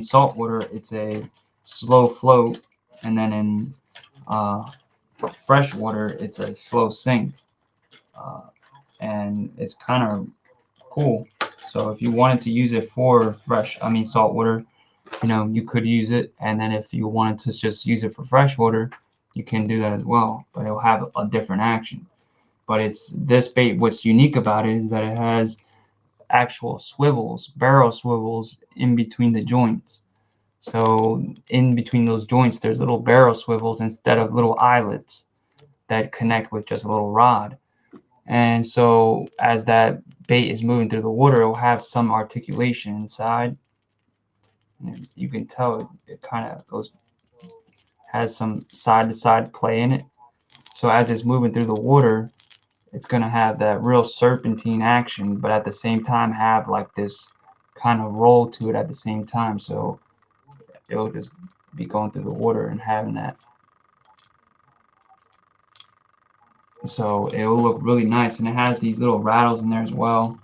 [SPEAKER 1] saltwater, it's a slow float, and then in freshwater, it's a slow sink, and it's kind of cool. So if you wanted to use it for salt water, you could use it. And then if you wanted to just use it for fresh water, you can do that as well, but it'll have a different action. But this bait, what's unique about it is that it has actual swivels, barrel swivels in between the joints. So in between those joints, there's little barrel swivels instead of little eyelets that connect with just a little rod. And so as that bait is moving through the water, it'll have some articulation inside. And you can tell it kind of has some side to side play in it. So as it's moving through the water, it's going to have that real serpentine action, but at the same time have like this kind of roll to it at the same time. So it'll just be going through the water and having that. So it'll look really nice, and it has these little rattles in there as well.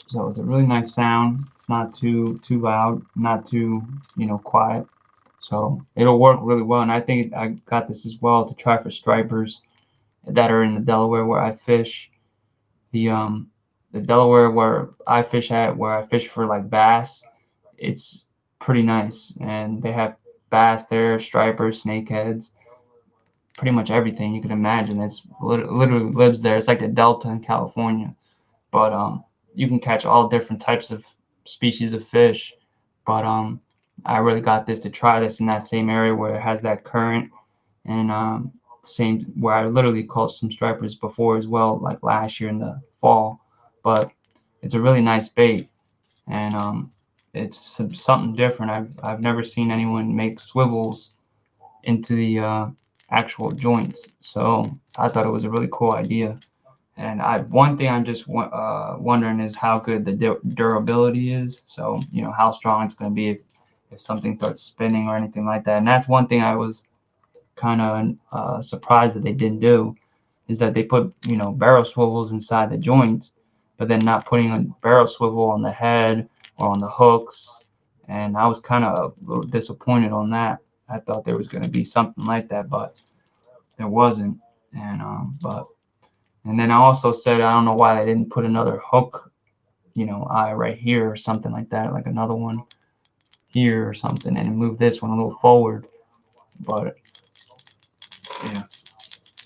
[SPEAKER 1] So it's a really nice sound. It's not too loud, not too quiet. So it'll work really well, and I think I got this as well to try for stripers that are in the Delaware where I fish. The Delaware where I fish for like bass, it's pretty nice, and they have bass there, stripers, snakeheads, pretty much everything you can imagine. It's literally lives there. It's like the Delta in California, but you can catch all different types of species of fish. But I really got this to try this in that same area where it has that current, and same where I literally caught some stripers before as well, like last year in the fall. But it's a really nice bait, and it's something different. I've never seen anyone make swivels into the actual joints, so I thought it was a really cool idea. And one thing I'm just wondering is how good the durability is. So how strong it's going to be if something starts spinning or anything like that. And that's one thing I was kind of surprised that they didn't do, is that they put barrel swivels inside the joints, but then not putting a barrel swivel on the head or on the hooks. And I was kind of a little disappointed on that. I thought there was going to be something like that, but there wasn't. And and then I also said I don't know why they didn't put another hook, eye right here or something like that, like another one here or something, and move this one a little forward. But yeah,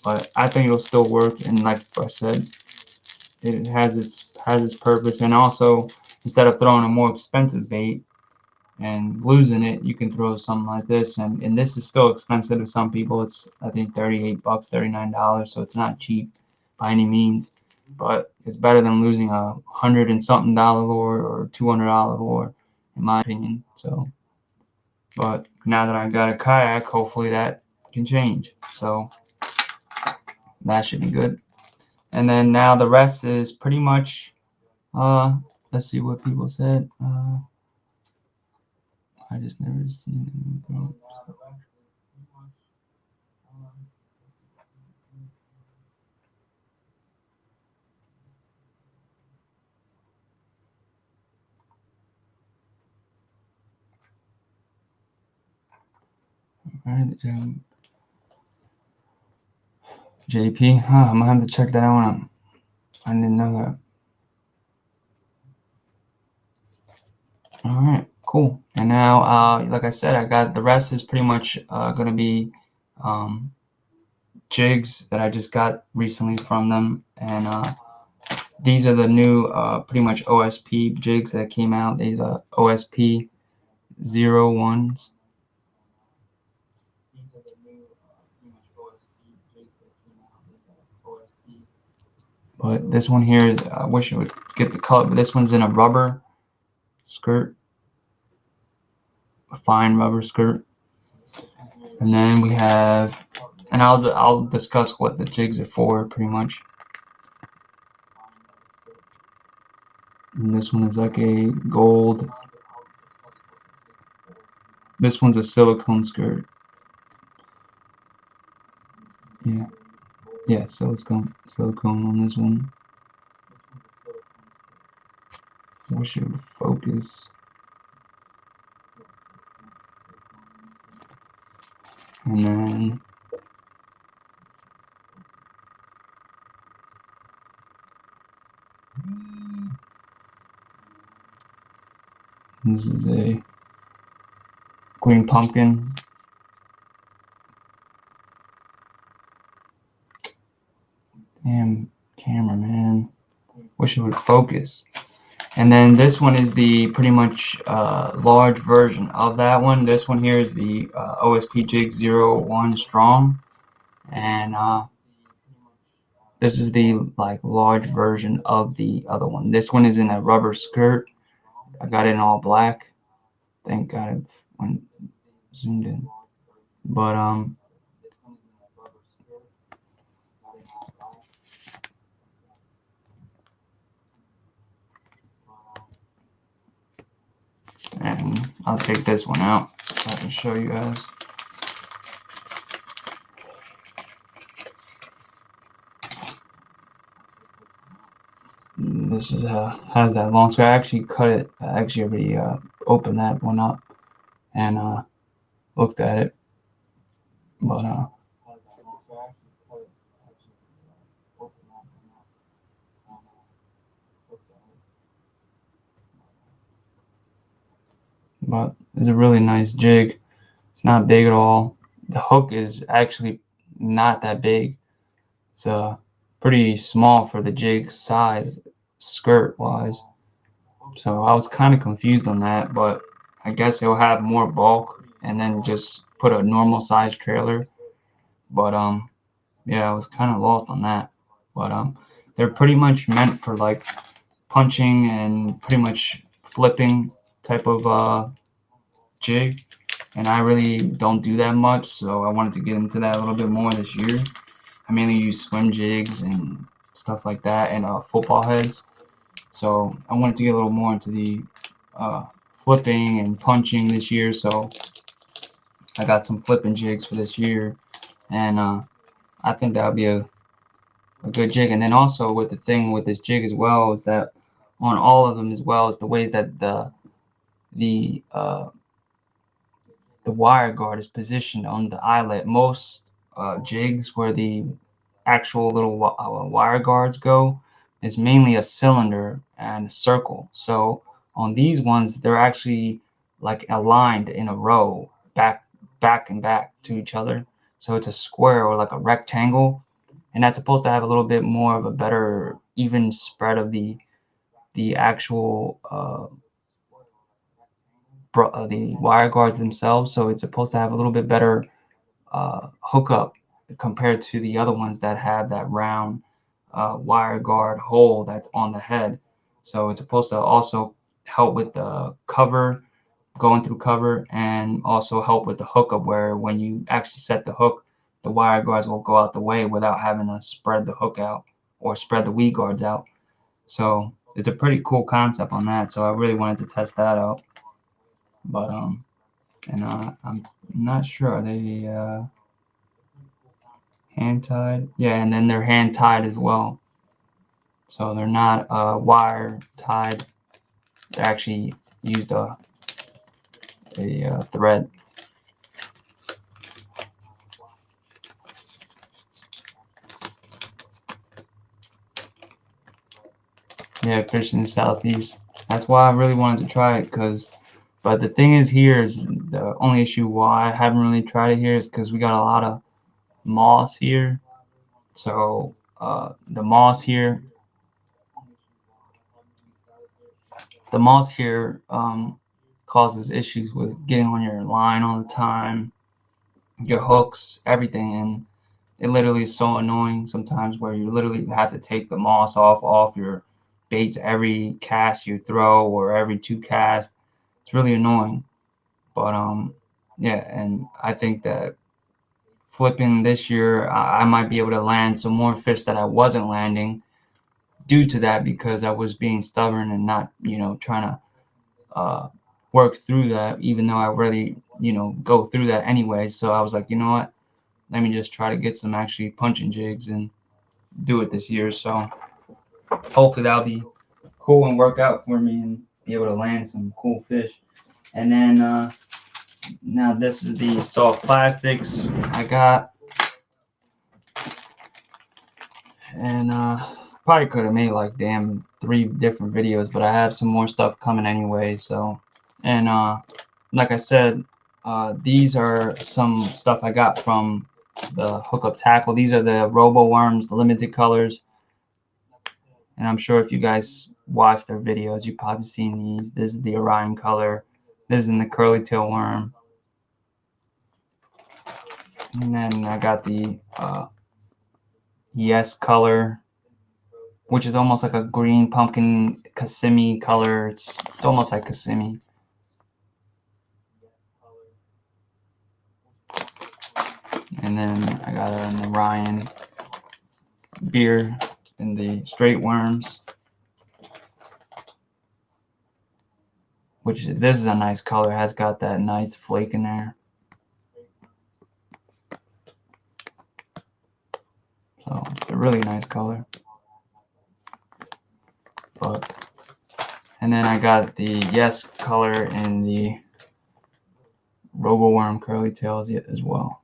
[SPEAKER 1] but I think it'll still work. And like I said, it has its purpose. And also, instead of throwing a more expensive bait and losing it, you can throw something like this. And this is still expensive to some people. It's I think $38, $39, so it's not cheap by any means. But it's better than losing $100 and something lure or $200 lure, in my opinion. So, but now that I got a kayak, hopefully that can change. So that should be good. And then now the rest is pretty much let's see what people said. I just never seen anything. Alright, JP. I'm gonna have to check that one out. I didn't know that. Alright, cool. And now, like I said, I got the rest is pretty much gonna be jigs that I just got recently from them, and these are the new pretty much OSP jigs that came out. These are OSP 01s. But this one here is, I wish it would get the color, but this one's in a rubber skirt, a fine rubber skirt. And then we have, and I'll discuss what the jigs are for pretty much. And this one is like a gold. This one's a silicone skirt. Yeah, silicone on this one. I wish it would focus. And then This is a green pumpkin. Damn camera, man. Wish it would focus. And then this one is the pretty much large version of that one. This one here is the OSP Jig 01 Strong, and this is the like large version of the other one. This one is in a rubber skirt. I got it in all black. Thank God it went zoomed in. But and I'll take this one out so I can show you guys. This is has that long square. I actually cut it. I actually already opened that one up and looked at it, but it's a really nice jig. It's not big at all. The hook is actually not that big. It's pretty small for the jig size, skirt wise. So I was kind of confused on that, but I guess it'll have more bulk and then just put a normal size trailer. But yeah, I was kind of lost on that. But they're pretty much meant for like punching and pretty much flipping type of jig, and I really don't do that much, so I wanted to get into that a little bit more this year. I mainly use swim jigs and stuff like that, and football heads. So I wanted to get a little more into the flipping and punching this year. So I got some flipping jigs for this year, and I think that would be a good jig. And then also with the thing with this jig as well is that on all of them as well is the ways that the wire guard is positioned on the eyelet. Most jigs where the actual little wire guards go is mainly a cylinder and a circle. So on these ones, they're actually like aligned in a row, back and back to each other. So it's a square or like a rectangle, and that's supposed to have a little bit more of a better even spread of the actual the wire guards themselves. So it's supposed to have a little bit better hookup compared to the other ones that have that round wire guard hole that's on the head. So it's supposed to also help with the cover, going through cover, and also help with the hookup where when you actually set the hook, the wire guards will go out the way without having to spread the hook out or spread the weed guards out. So it's a pretty cool concept on that. So I really wanted to test that out. But and I'm not sure. Are they hand tied? Yeah, and then they're hand tied as well. So they're not wire tied. They actually used a thread. Yeah, fishing in the southeast. That's why I really wanted to try it, but the thing is here is the only issue why I haven't really tried it here is because we got a lot of moss here. So the moss here causes issues with getting on your line all the time, your hooks, everything, and it literally is so annoying sometimes where you literally have to take the moss off your baits every cast you throw or every two casts. It's really annoying. But yeah, and I think that flipping this year, I might be able to land some more fish that I wasn't landing due to that because I was being stubborn and not, trying to work through that, even though I really, go through that anyway. So I was like, you know what? Let me just try to get some actually punching jigs and do it this year. So hopefully that'll be cool and work out for me and be able to land some cool fish. And then now this is the soft plastics I got, and probably could have made like damn 3 different videos, but I have some more stuff coming anyway. So, and like I said, these are some stuff I got from the hookup tackle. These are the Robo Worms, the limited colors. And I'm sure if you guys watch their videos, you've probably seen these. This is the Orion color. This is in the curly tail worm. And then I got the Yes color, which is almost like a green pumpkin Kissimmee color. It's almost like Kissimmee. And then I got an Orion beer in the straight worms, which this is a nice color. It has got that nice flake in there. So it's a really nice color. But and then I got the Yes color in the Robo Worm curly tails as well.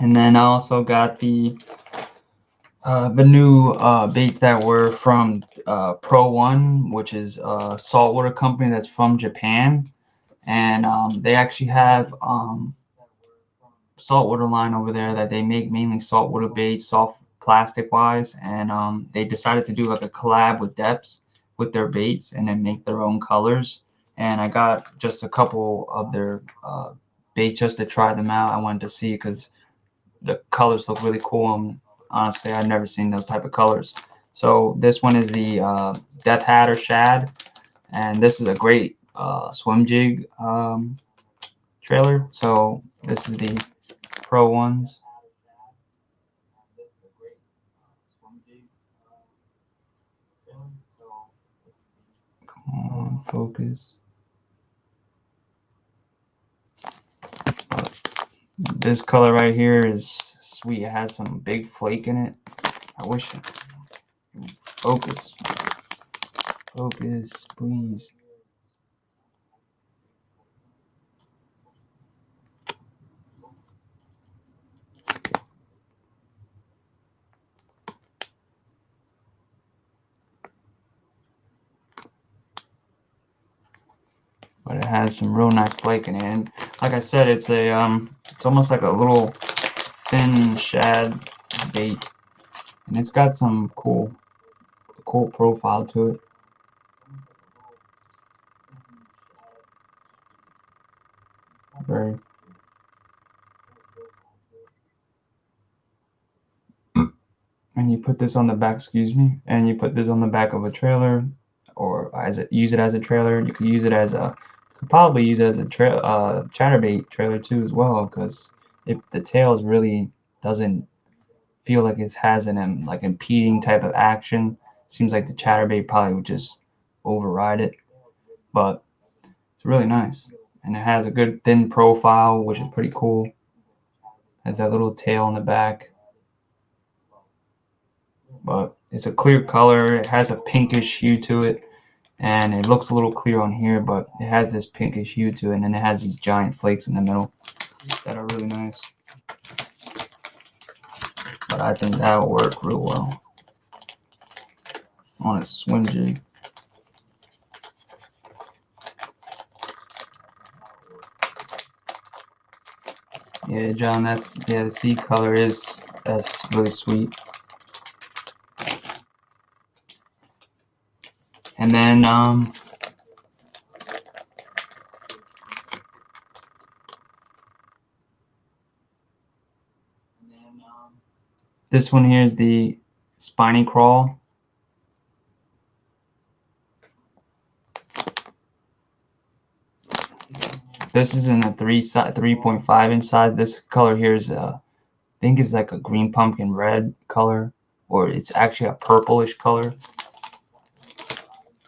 [SPEAKER 1] And then I also got the new baits that were from Pro One, which is a saltwater company that's from Japan, and they actually have saltwater line over there that they make mainly saltwater baits, soft plastic wise, and they decided to do like a collab with Depths with their baits and then make their own colors. And I got just a couple of their baits just to try them out. I wanted to see because the colors look really cool, and honestly I've never seen those type of colors. So this one is the Death Hatter Shad, and this is a great swim jig trailer. So this is the Pro ones. Come on, focus. This color right here is sweet. It has some big flake in it. I wish it would focus. Focus, please. But it has some real nice flake in it. And like I said, it's a it's almost like a little thin shad bait, and it's got some cool profile to it. Very. And you put this on the back, excuse me, and you put this on the back of a trailer, or use it as a trailer. You could use it as a, could probably use it as a chatterbait trailer too as well, because if the tails really doesn't feel like it has an like impeding type of action, seems like the chatterbait probably would just override it. But it's really nice, and it has a good thin profile, which is pretty cool. Has that little tail in the back. But it's a clear color. It has a pinkish hue to it, and it looks a little clear on here, but it has this pinkish hue to it, and then it has these giant flakes in the middle that are really nice. But I think that will work real well on a swim jig. Yeah, John, the sea color that's really sweet. And then this one here is the Spiny Crawl. This is in a 3.5 inch size. This color here is I think it's like a green pumpkin red color, or it's actually a purplish color.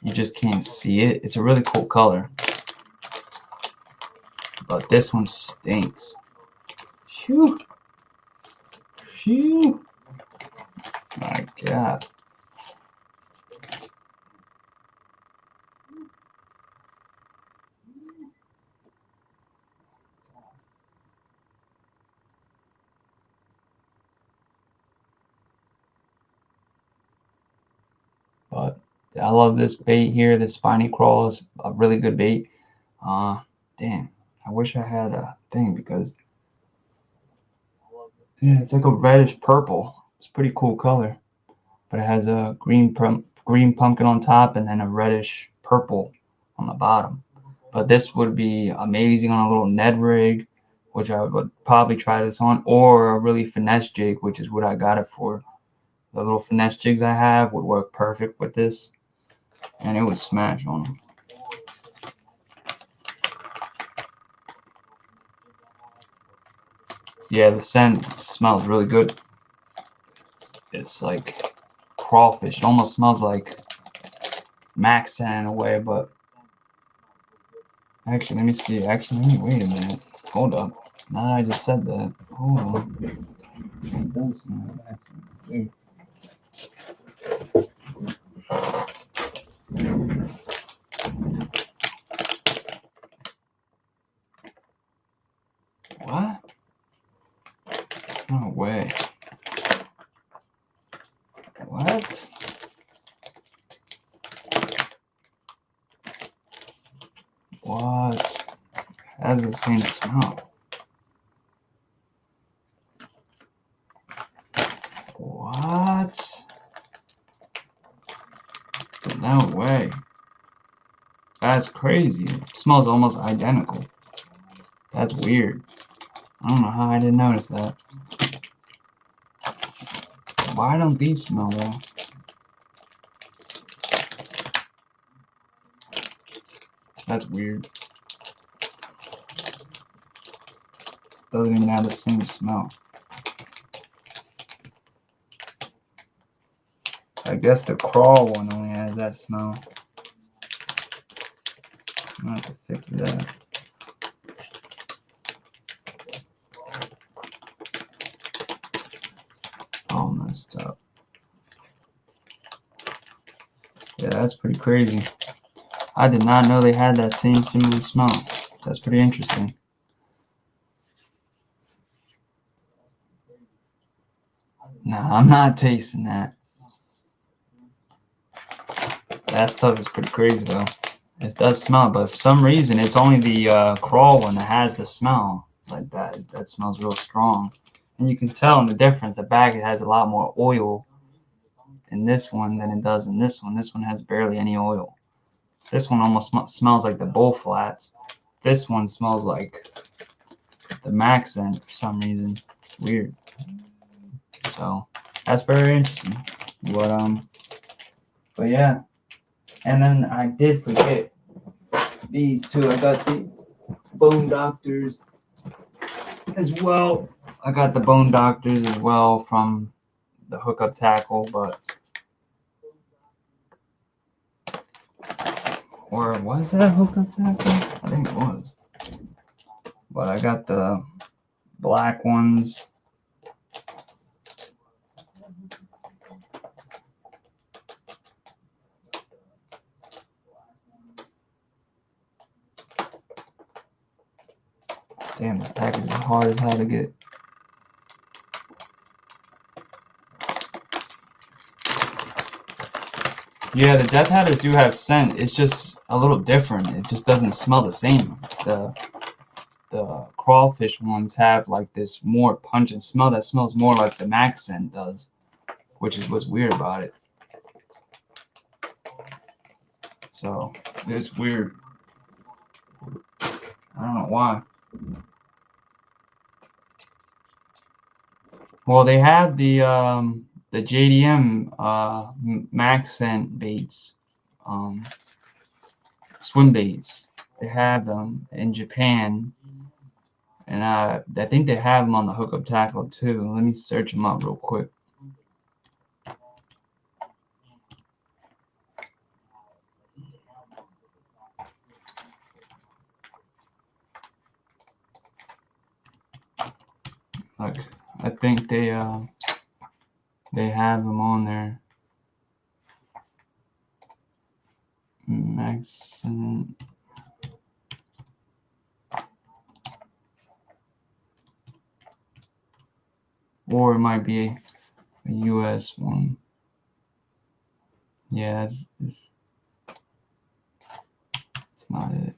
[SPEAKER 1] You just can't see it. It's a really cool color. But this one stinks. Phew. Phew. My God. But I love this bait here. This spiny crawl is a really good bait. Damn, I wish I had a thing because yeah, it's like a reddish purple. It's a pretty cool color, but it has a green pumpkin on top and then a reddish purple on the bottom. But this would be amazing on a little Ned rig, which I would probably try this on, or a really finesse jig, which is what I got it for. The little finesse jigs I have would work perfect with this, and it would smash on them. Yeah, the scent smells really good. It's like crawfish. It almost smells like Max scent in a way, but actually, let me see. Actually, wait a minute. Hold up. Now that I just said that, hold on. It does smell like Max scent. Wait. What? No way. What? What? Has the same smell. What? No way. That's crazy. It smells almost identical. That's weird. I don't know how I didn't notice that. Why don't these smell though? That's weird. Doesn't even have the same smell. I guess the crawl one only has that smell. I'm gonna have to fix that. All messed up. Yeah, that's pretty crazy. I did not know they had that same similar smell. That's pretty interesting. Nah, I'm not tasting that. That stuff is pretty crazy though. It does smell, but for some reason it's only the crawl one that has the smell like that. That smells real strong, and you can tell in the difference. The bag it has a lot more oil in this one than it does in this one. This one has barely any oil. This one almost smells like the bull flats. This one smells like the Max scent for some reason. Weird. So that's very interesting. But but yeah. And then I did forget these two. I got the Bone Doctors as well. I got the Bone Doctors as well from the hookup tackle, but or was that a hookup tackle? I think it was. But I got the black ones. Damn, the package is hard as hell to get. Yeah, the Death Hatters do have scent. It's just a little different. It just doesn't smell the same. The crawfish ones have like this more pungent smell that smells more like the Max scent does, which is what's weird about it. So it's weird. I don't know why. Well, they have the JDM Max scent baits, um, swim baits. They have them in Japan, and I think they have them on the hookup tackle too. Let me search them up real quick. Like I think they have them on there. Max scent. Or it might be a US one. Yeah, it's not it.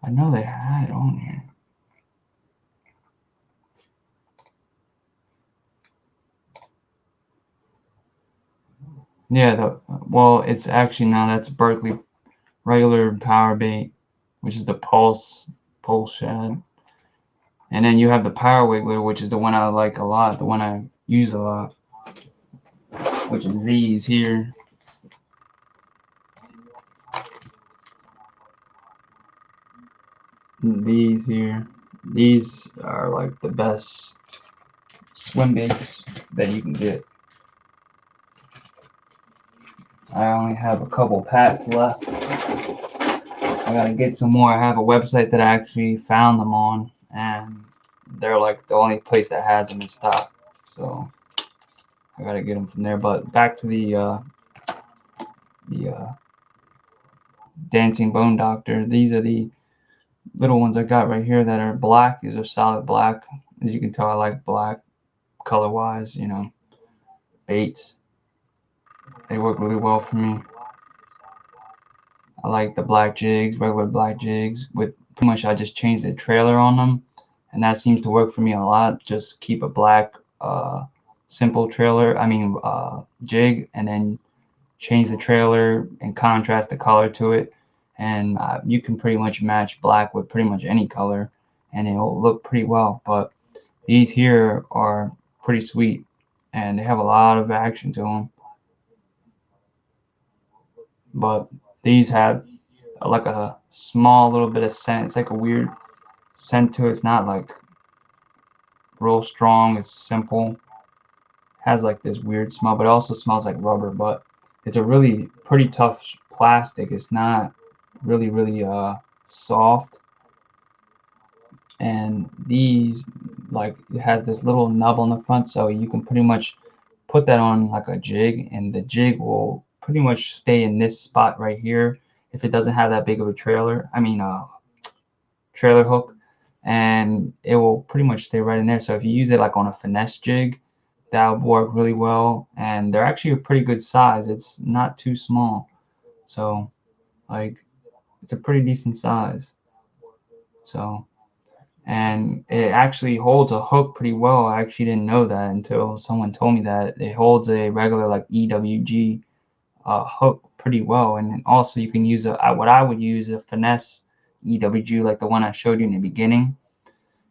[SPEAKER 1] I know they had it on here. Yeah, well, it's actually now that's Berkeley regular power bait, which is the pulse shad. And then you have the power wiggler, which is the one I like a lot, the one I use a lot, which is these here. These here. These are like the best swim baits that you can get. I only have a couple packs left. I gotta get some more. I have a website that I actually found them on, and they're like the only place that has them in stock. So I gotta get them from there. But back to the Dancing Bone Doctor. These are the little ones I got right here that are black. These are solid black. As you can tell, I like black color wise. You know, baits. They work really well for me. I like the black jigs, regular black jigs. With pretty much, I just changed the trailer on them, and that seems to work for me a lot. Just keep a black, simple trailer. Jig, and then change the trailer and contrast the color to it, and you can pretty much match black with pretty much any color, and it'll look pretty well. But these here are pretty sweet, and they have a lot of action to them. But these have like a small little bit of scent. It's like a weird scent to it. It's not like real strong. It's simple. Has like this weird smell, but it also smells like rubber. But it's a really pretty tough plastic. It's not really soft. And these, like, it has this little nub on the front, so you can pretty much put that on like a jig, and the jig will pretty much stay in this spot right here if it doesn't have that big of a trailer hook, and it will pretty much stay right in there. So if you use it like on a finesse jig, that would work really well. And they're actually a pretty good size. It's not too small, so like it's a pretty decent size. So, and it actually holds a hook pretty well. I actually didn't know that until someone told me that it holds a regular like EWG hook pretty well. And also you can use what I would use a finesse EWG, like the one I showed you in the beginning.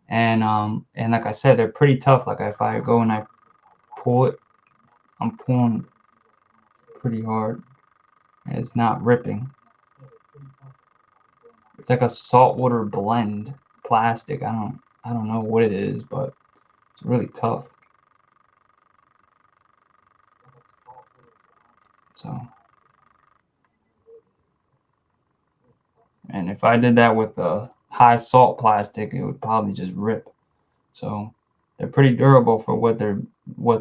[SPEAKER 1] And like I said, they're pretty tough. Like if I go and I pull it, I'm pulling pretty hard, and it's not ripping. It's like a saltwater blend plastic. I don't know what it is, but it's really tough. So, and if I did that with a high salt plastic, it would probably just rip. So they're pretty durable for what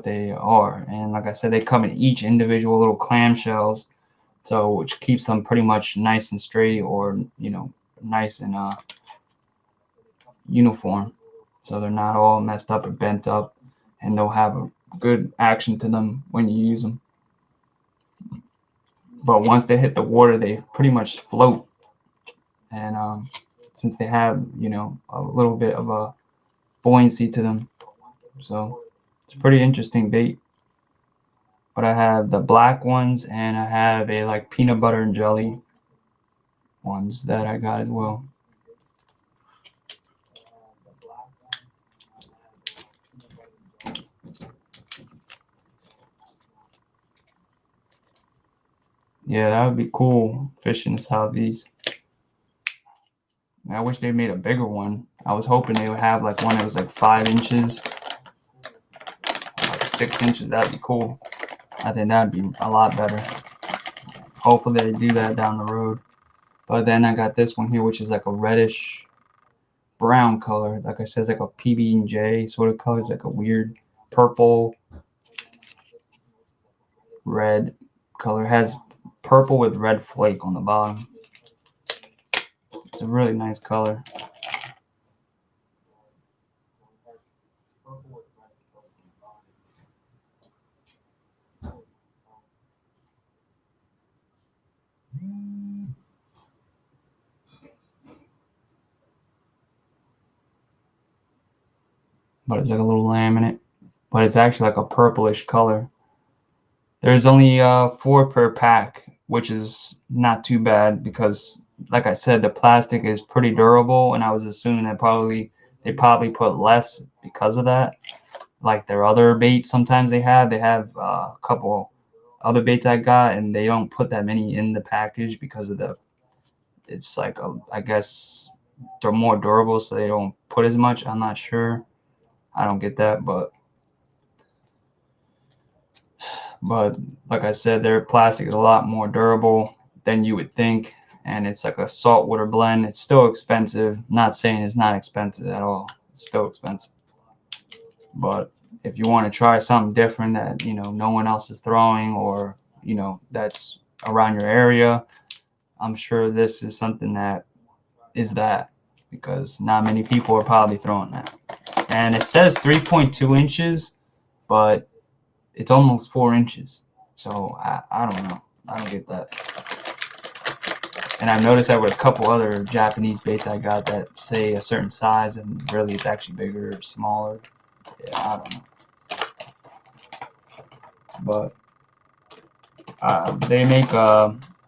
[SPEAKER 1] they are. And like I said, they come in each individual little clamshells, so which keeps them pretty much nice and straight, or nice and uniform. So they're not all messed up or bent up, and they'll have a good action to them when you use them. But once they hit the water, they pretty much float. And since they have a little bit of a buoyancy to them, so it's a pretty interesting bait. But I have the black ones, and I have a like peanut butter and jelly ones that I got as well. Yeah, that would be cool, fishing the southeast. I wish they made a bigger one. I was hoping they would have like one that was like 5 inches, like 6 inches. That'd be cool. I think that'd be a lot better. Hopefully they do that down the road. But then I got this one here, which is like a reddish brown color. Like I said, it's like a PB&J sort of color. It's like a weird purple, red color. It has purple with red flake on the bottom. It's a really nice color. but it's like a little laminate, but it's actually like a purplish color. There's only 4 per pack, which is not too bad because, like I said, the plastic is pretty durable, and I was assuming that they probably put less because of that. Like their other baits, sometimes they have a couple other baits I got, and they don't put that many in the package because of it's like I guess they're more durable, so they don't put as much. I'm not sure. I don't get that, but like I said, their plastic is a lot more durable than you would think, and it's like a saltwater blend. It's still expensive. Not saying it's not expensive at all. It's still expensive, but if you want to try something different that no one else is throwing, or that's around your area, I'm sure this is something that is that, because not many people are probably throwing that. And it says 3.2 inches, but it's almost 4 inches. So I don't know. I don't get that. And I've noticed that with a couple other Japanese baits I got that say a certain size, and really it's actually bigger or smaller. Yeah, I don't know. But they make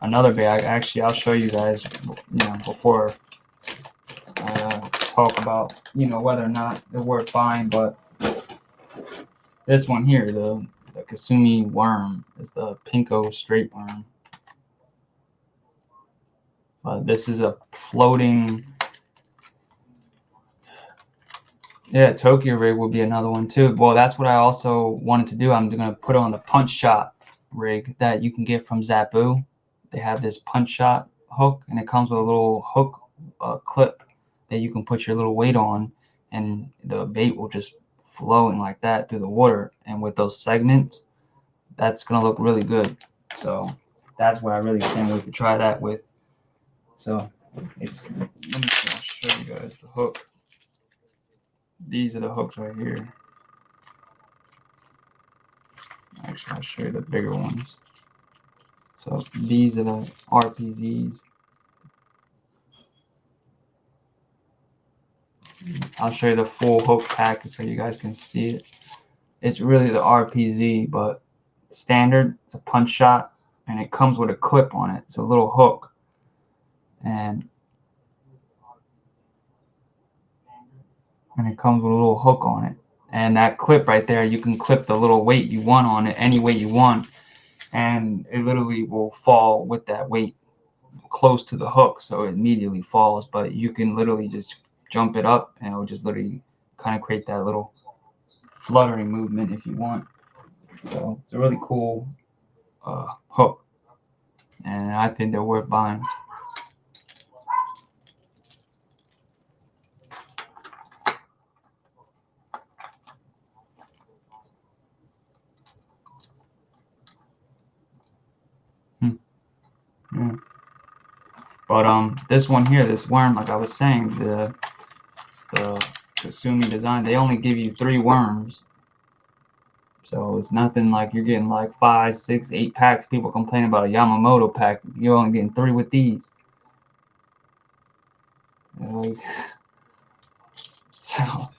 [SPEAKER 1] another bait. Actually, I'll show you guys, before I talk about, whether or not they're worth buying. But this one here, the Kasumi worm, is the Pinko straight worm. This is a floating. Yeah, Tokyo rig will be another one too. Well, that's what I also wanted to do. I'm going to put on the punch shot rig that you can get from Zapu. They have this punch shot hook, and it comes with a little hook clip that you can put your little weight on, and the bait will just flow like that through the water. And with those segments, that's going to look really good. So that's what I really can't wait to try that with. So let me see, I'll show you guys the hook. These are the hooks right here. Actually, I'll show you the bigger ones. So these are the RPZs. I'll show you the full hook pack so you guys can see it. It's really the RPZ, but standard. It's a punch shot, and it comes with a clip on it. It's a little hook, and it comes with a little hook on it. And that clip right there, you can clip the little weight you want on it, any weight you want, and it literally will fall with that weight close to the hook, so it immediately falls. But you can literally just jump it up, and it will just literally kind of create that little fluttering movement if you want. So it's a really cool hook, and I think they're worth buying. Yeah. But this one here, this worm, like I was saying, the Kasumi design, they only give you 3 worms. So it's nothing like you're getting like 5, 6, 8 packs. People complain about a Yamamoto pack. You're only getting 3 with these. So,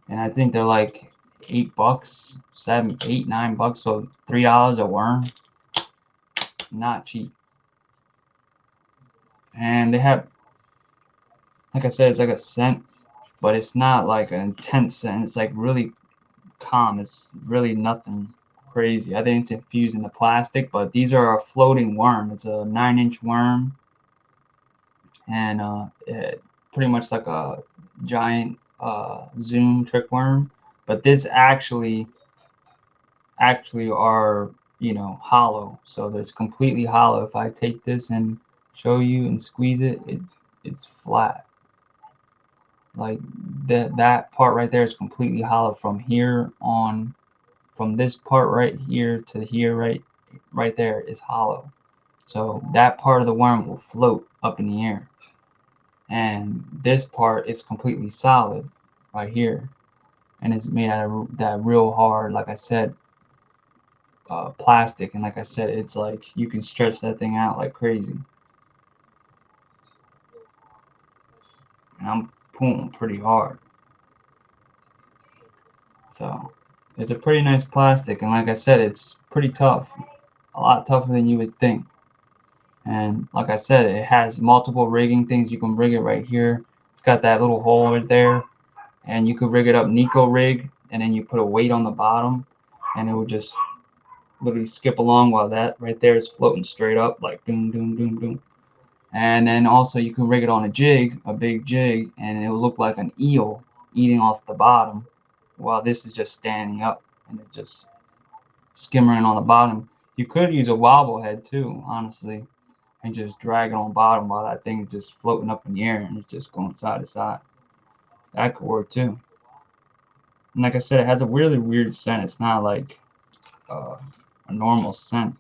[SPEAKER 1] and I think they're like $8, $7, $8, $9. So $3 a worm, not cheap. And they have, like I said, it's like a scent, but it's not like an intense scent. It's like really calm. It's really nothing crazy. I think it's infused in the plastic, but these are a floating worm. It's a 9-inch worm, and pretty much like a giant zoom trick worm. But this actually are hollow, so it's completely hollow. If I take this and show you and squeeze it, it's flat. Like that part right there is completely hollow from here on. From this part right here to here, right there is hollow. So that part of the worm will float up in the air, and this part is completely solid right here. and it's made out of that real hard, like I said, plastic. And like I said, it's like you can stretch that thing out like crazy. And I'm pulling pretty hard. So it's a pretty nice plastic, and like I said, it's pretty tough, a lot tougher than you would think. And like I said, it has multiple rigging things. You can rig it right here. It's got that little hole right there, and you could rig it up Nico rig, and then you put a weight on the bottom, and it would just literally skip along while that right there is floating straight up like doom doom doom doom. And then also you can rig it on a jig, a big jig, and it will look like an eel eating off the bottom, while this is just standing up and it's just skimmering on the bottom. You could use a wobble head too, honestly, and just drag it on the bottom while that thing is just floating up in the air and it's just going side to side. That could work too. And like I said, it has a really weird scent. It's not like uh, a normal scent.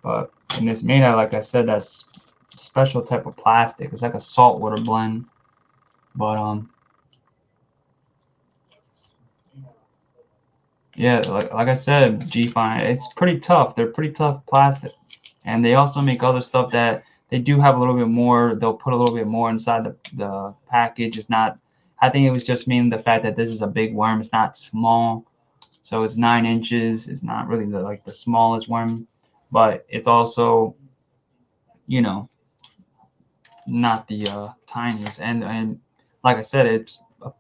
[SPEAKER 1] But and it's made out, like I said, that's special type of plastic. It's like a saltwater blend. But yeah, like I said, G Fine, it's pretty tough. They're pretty tough plastic, and they also make other stuff that they do have a little bit more. They'll put a little bit more inside the package. It's not. I think it was just mainly the fact that this is a big worm. It's not small, so it's 9 inches. It's not really like the smallest worm, but it's also, you know, not the tiniest. And like I said, it's a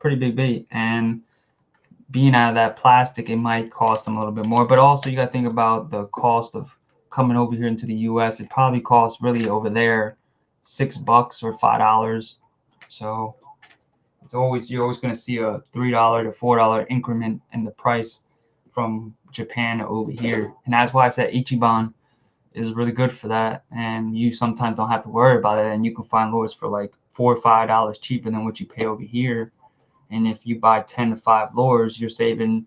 [SPEAKER 1] pretty big bait, and being out of that plastic, it might cost them a little bit more. But also, you got to think about the cost of coming over here into the U.S. It probably costs really over there $6 or $5. So you're always going to see a $3 to $4 increment in the price from Japan to over here, and that's why I said ichiban is really good for that. And you sometimes don't have to worry about it, and you can find lures for like $4 or $5 cheaper than what you pay over here. And if you buy 10 to 5 lures, you're saving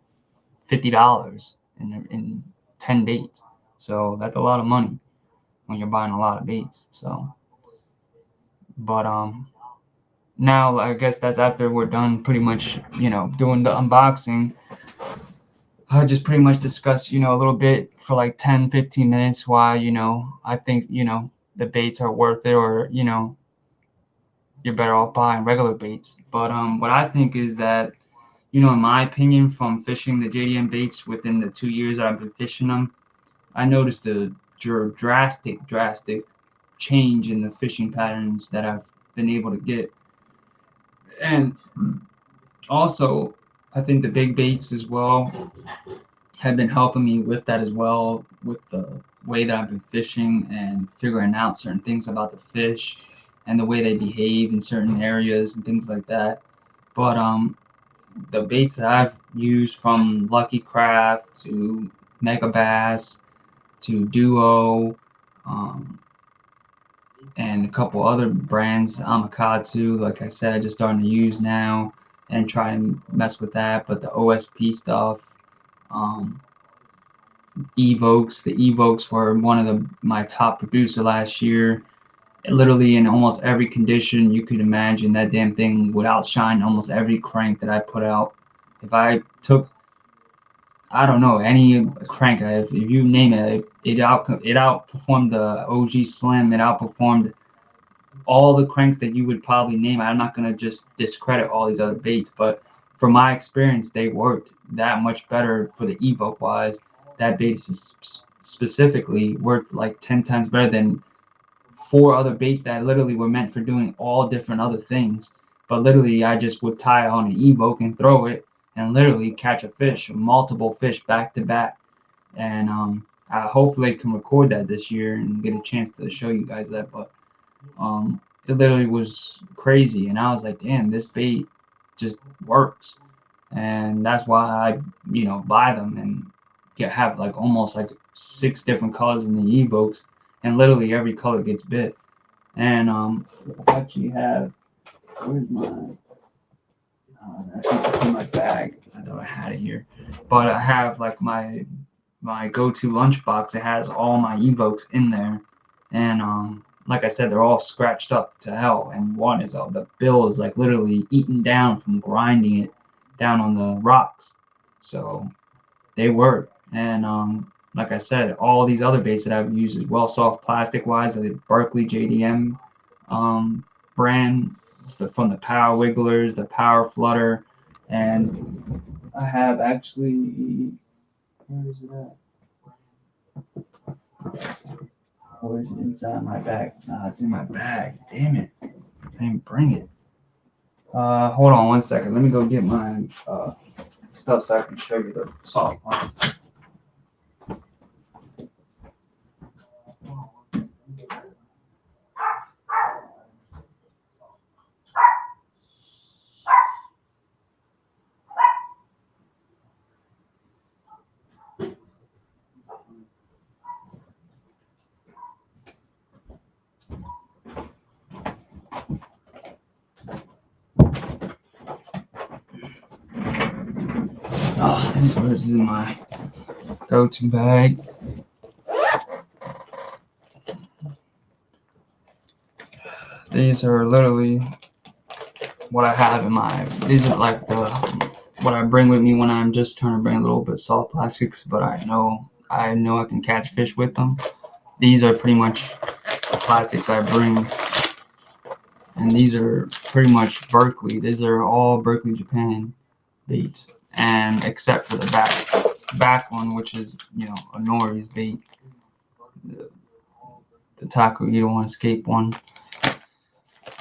[SPEAKER 1] $50 in 10 baits. So that's a lot of money when you're buying a lot of baits. So, but now I guess that's after we're done pretty much, doing the unboxing. I just pretty much discuss, a little bit for like 10, 15 minutes why, I think, the baits are worth it, or, you're better off buying regular baits. But what I think is that, in my opinion, from fishing the JDM baits within the 2 years that I've been fishing them, I noticed a drastic change in the fishing patterns that I've been able to get. And also, I think the big baits as well have been helping me with that as well, with the way that I've been fishing and figuring out certain things about the fish and the way they behave in certain areas and things like that. But the baits that I've used, from Lucky Craft to Mega Bass to Duo, um, and a couple other brands, Imakastu, like I said, I just starting to use now and try and mess with that. But the OSP stuff, um, the Evokes were one of my top producer last year. Literally in almost every condition you could imagine, that damn thing would outshine almost every crank that I put out. If I took, I don't know, any crank, if you name it, it outperformed the OG Slim. It outperformed all the cranks that you would probably name. I'm not going to just discredit all these other baits, but from my experience, they worked that much better for the Evoke wise. That bait specifically worked like 10 times better than 4 other baits that literally were meant for doing all different other things. But literally, I just would tie on an Evoke and throw it and literally catch a fish, multiple fish back to back. And I hopefully can record that this year and get a chance to show you guys that. But it literally was crazy, and I was like, damn, this bait just works. And that's why I buy them and have like almost like 6 different colors in the Evokes, and literally every color gets bit. And I actually have, where's my, I think it's in my bag. I thought I had it here, but I have like my go-to lunchbox. It has all my Evokes in there, and like I said, they're all scratched up to hell, and one is the bill is like literally eaten down from grinding it down on the rocks. So they work, and like I said, all these other baits that I've used as well, soft plastic wise, the Berkeley JDM brand, from the Power Wigglers, the Power Flutter, and I have actually, where is it at? Or is it inside my bag? Nah, it's in my bag. Damn it. I didn't bring it. Hold on 1 second. Let me go get my stuff so I can show you the soft ones. Oh, this is my go-to bag. These are literally what I have in my. These are like what I bring with me when I'm just trying to bring a little bit of soft plastics, but I know I can catch fish with them. These are pretty much the plastics I bring, and these are pretty much Berkeley. These are all Berkeley, Japan baits, and except for the back one, which is a Nori's bait, the taco you don't want to escape one.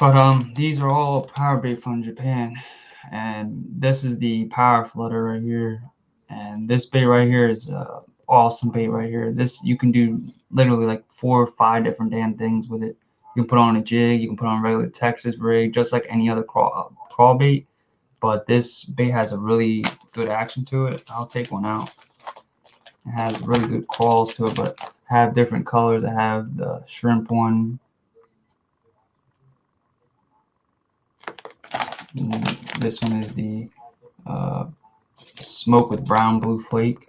[SPEAKER 1] But these are all power bait from Japan, and this is the Power Flutter right here, and this bait right here is awesome bait right here. This you can do literally like 4 or 5 different damn things with it. You can put on a jig, you can put on a regular Texas rig, just like any other crawl bait. But this bait has a really good action to it. I'll take one out. It has really good crawls to it, but I have different colors. I have the shrimp one. And this one is the smoke with brown blue flake.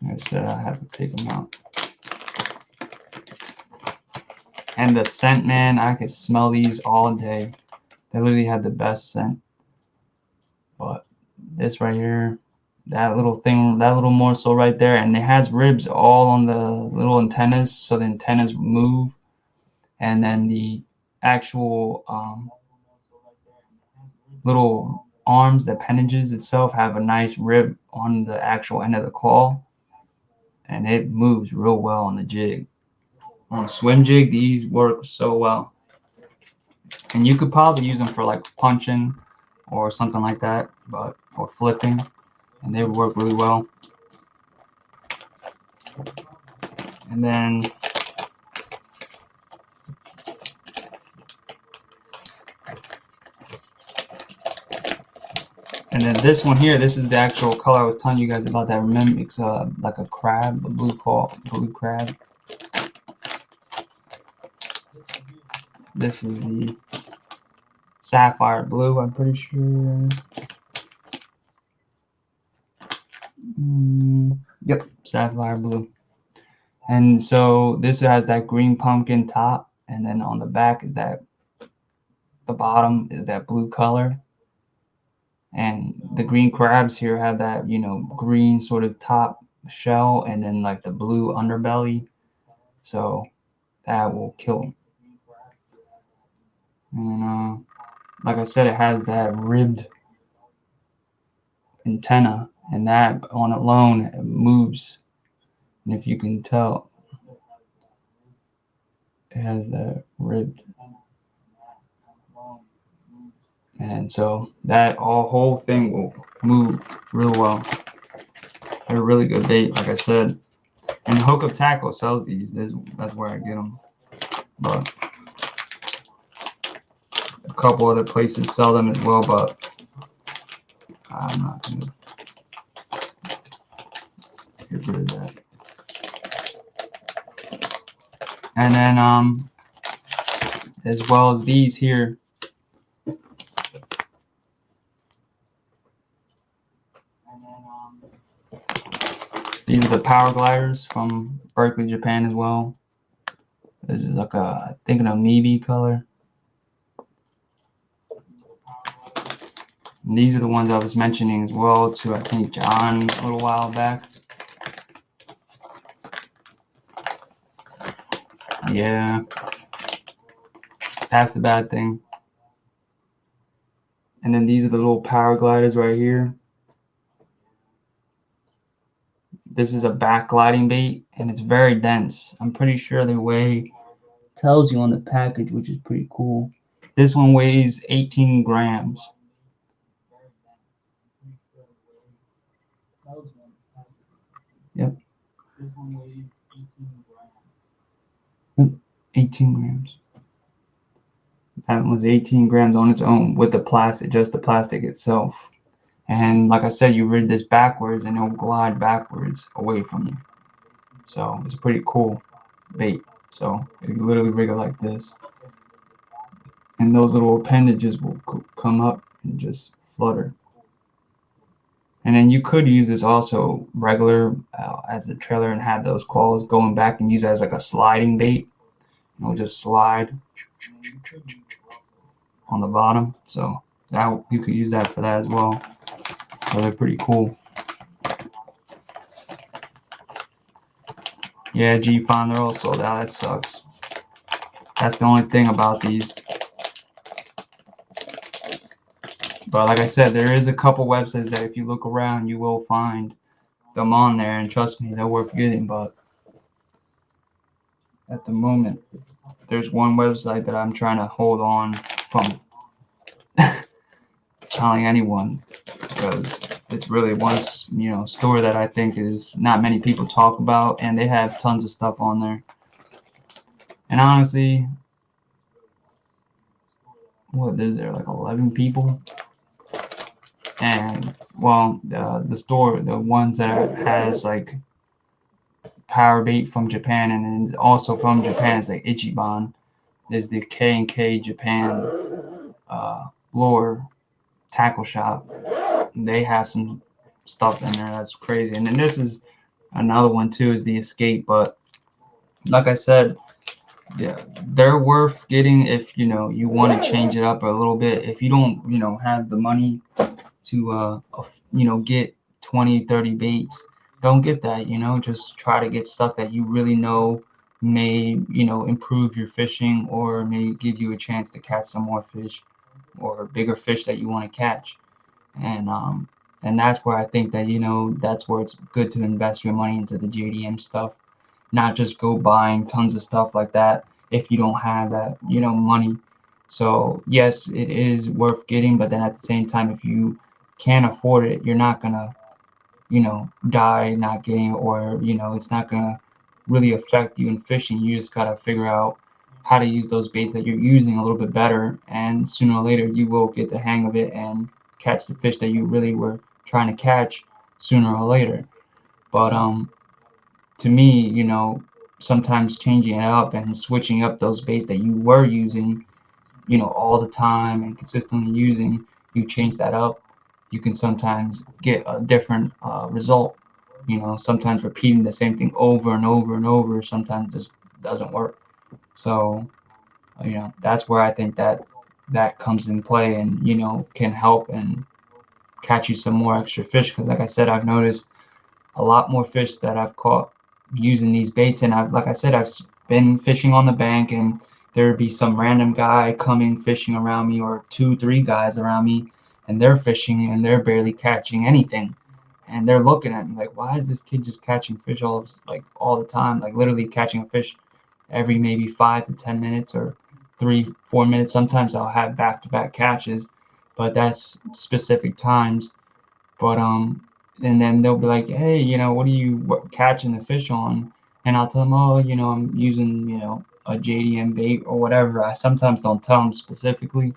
[SPEAKER 1] Like I said, I have to take them out. And the scent, man, I could smell these all day. They literally have the best scent. But this right here, that little thing, that little morsel right there, and it has ribs all on the little antennas, so the antennas move, and then the actual little arms, the appendages itself, have a nice rib on the actual end of the claw, and it moves real well on the jig. On a swim jig, these work so well, and you could probably use them for like punching or something like that, or flipping, and they would work really well. And then this one here, this is the actual color I was telling you guys about. That mimics like a crab, a blue crab. This is the sapphire blue, I'm pretty sure. Yep, sapphire blue. And so this has that green pumpkin top, and then on the back is the bottom is that blue color. And the green crabs here have that, green sort of top shell, and then like the blue underbelly. So that will kill them. And like I said, it has that ribbed antenna, and that on alone it moves. And if you can tell, it has that ribbed. And so that whole thing will move real well. They're a really good bait, like I said. And Hookup Tackle sells these. That's where I get them. But a couple other places sell them as well, but I'm not going to get rid of that. And then as well as these here, these these are the power gliders from Berkeley, Japan as well. This is like I think an amoeba color. And these are the ones I was mentioning as well to, I think, John a little while back. Yeah, that's the bad thing. And then these are the little power gliders right here. This is a back gliding bait, and it's very dense. I'm pretty sure the weigh tells you on the package, which is pretty cool. This one weighs 18 grams. Yep. 18 grams. That was 18 grams on its own with the plastic, just the plastic itself. And like I said, you read this backwards and it'll glide backwards away from you. So it's a pretty cool bait. So you literally rig it like this. And those little appendages will come up and just flutter. And then you could use this also regular as a trailer and have those claws going back and use it as like a sliding bait. It'll just slide on the bottom. So that you could use that for that as well. So they're pretty cool. Yeah, G-Fon, they're all sold out. That sucks. That's the only thing about these. But like I said, there is a couple websites that if you look around, you will find them on there. And trust me, they're worth getting. But at the moment, there's one website that I'm trying to hold on from telling anyone, because it's really one store that I think is not many people talk about, and they have tons of stuff on there. And honestly, what is there, like 11 people? And well, the store, the ones that has like power bait from Japan, and then also from Japan is like Ichiban, is the K&K Japan lure tackle shop. They have some stuff in there that's crazy. And then this is another one too, is the Escape. But like I said, yeah, they're worth getting if you want to change it up a little bit. If you don't have the money to get 20-30 baits, don't get that. Just try to get stuff that you really know may improve your fishing, or may give you a chance to catch some more fish or bigger fish that you want to catch. And that's where I think that that's where it's good to invest your money into the JDM stuff, not just go buying tons of stuff like that if you don't have that money. So yes, it is worth getting, but then at the same time, if you can't afford it, you're not gonna die not getting it, or it's not gonna really affect you in fishing. You just gotta figure out how to use those baits that you're using a little bit better, and sooner or later you will get the hang of it and catch the fish that you really were trying to catch sooner or later. But to me, sometimes changing it up and switching up those baits that you were using all the time and consistently using, you change that up, you can sometimes get a different result. Sometimes repeating the same thing over and over and over sometimes just doesn't work. So that's where I think that comes in play, and can help and catch you some more extra fish. Because like I said, I've noticed a lot more fish that I've caught using these baits. And I've been fishing on the bank, and there would be some random guy coming fishing around me, or 2-3 guys around me, and they're fishing and they're barely catching anything. And they're looking at me like, why is this kid just catching fish all the time? Like literally catching a fish every maybe 5 to 10 minutes or 3-4 minutes. Sometimes I'll have back-to-back catches, but that's specific times. But and then they'll be like, hey, what are you catching the fish on? And I'll tell them, oh, I'm using a JDM bait or whatever. I sometimes don't tell them specifically,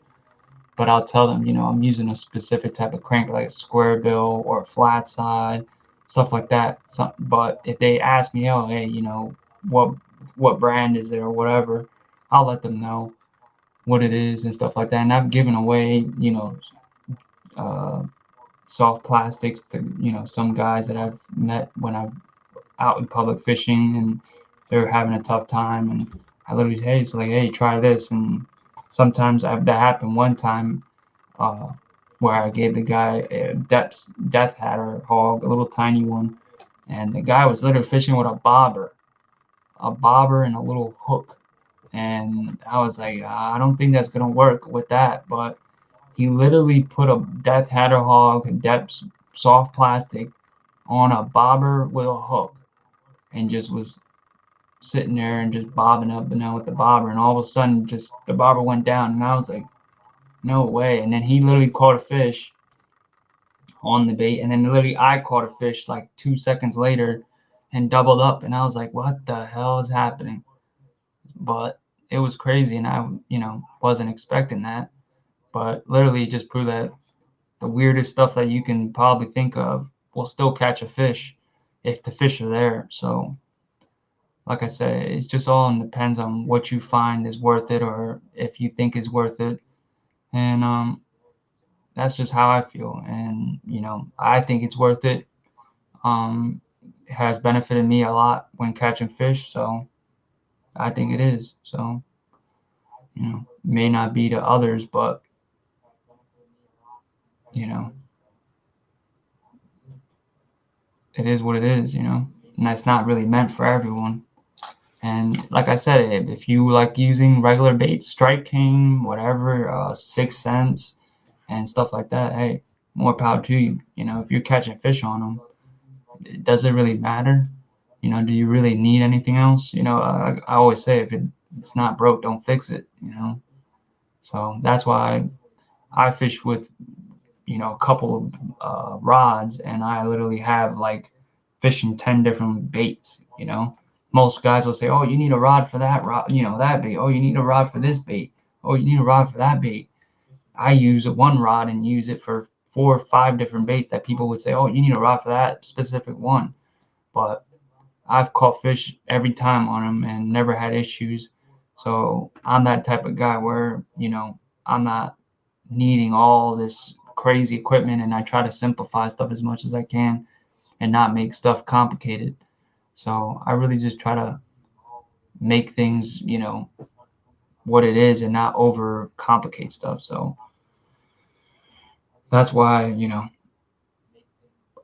[SPEAKER 1] but I'll tell them, I'm using a specific type of crank, like a square bill or a flat side, stuff like that. But if they ask me, oh, hey, what brand is it or whatever, I'll let them know what it is and stuff like that. And I've given away, soft plastics to some guys that I've met when I've out in public fishing and they were having a tough time, and I literally, hey, it's like, hey, try this. And sometimes that happened one time, uh, where I gave the guy a death hatter hog, a little tiny one, and the guy was literally fishing with a bobber and a little hook. And I was like, I don't think that's gonna work with that. But he literally put a death hatter hog, depth soft plastic, on a bobber with a hook, and just was sitting there and just bobbing up and down with the bobber. And all of a sudden, just the bobber went down, and I was like, no way. And then he literally caught a fish on the bait, and then literally I caught a fish like 2 seconds later and doubled up, and I was like, what the hell is happening? But it was crazy, and I wasn't expecting that. But literally just proved that the weirdest stuff that you can probably think of will still catch a fish if the fish are there. So like I said, it's just all depends on what you find is worth it, or if you think is worth it. And that's just how I feel. And I think it's worth it. It has benefited me a lot when catching fish, so I think it is. So may not be to others, but you know it is what it is. And that's not really meant for everyone. And like I said, if you like using regular baits, Strike King, whatever, 6 cents and stuff like that, hey, more power to you. If you're catching fish on them, does it really matter? Do you really need anything else? I always say, if it's not broke, don't fix it. So that's why I fish with a couple of rods, and I literally have like fishing 10 different baits. Most guys will say, oh, you need a rod for that rod, that bait. Oh, you need a rod for this bait. Oh, you need a rod for that bait. I use one rod and use it for 4 or 5 different baits that people would say, oh, you need a rod for that specific one. But I've caught fish every time on them and never had issues. So I'm that type of guy where I'm not needing all this crazy equipment, and I try to simplify stuff as much as I can and not make stuff complicated. So I really just try to make things, what it is, and not over complicate stuff. So that's why,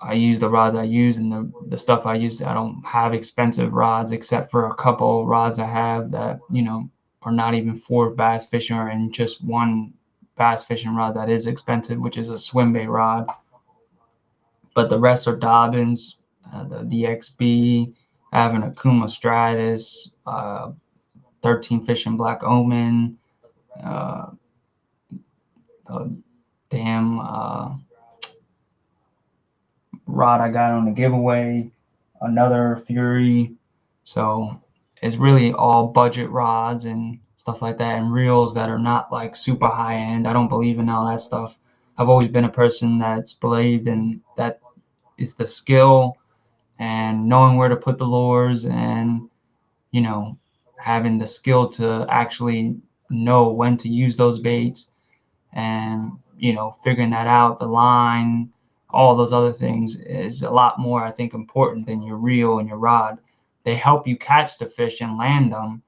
[SPEAKER 1] I use the rods I use, and the stuff I use. I don't have expensive rods except for a couple rods I have that, are not even for bass fishing, or in just one bass fishing rod that is expensive, which is a swim bait rod. But the rest are Dobbins, the DXB. I have an Akuma Stratus, 13 Fishing Black Omen, uh, damn rod I got on the giveaway, another Fury. So it's really all budget rods and stuff like that, and reels that are not like super high end. I don't believe in all that stuff. I've always been a person that's believed in that it's the skill and knowing where to put the lures, and having the skill to actually know when to use those baits, and figuring that out, the line, all those other things is a lot more, I think, important than your reel and your rod. They help you catch the fish and land them,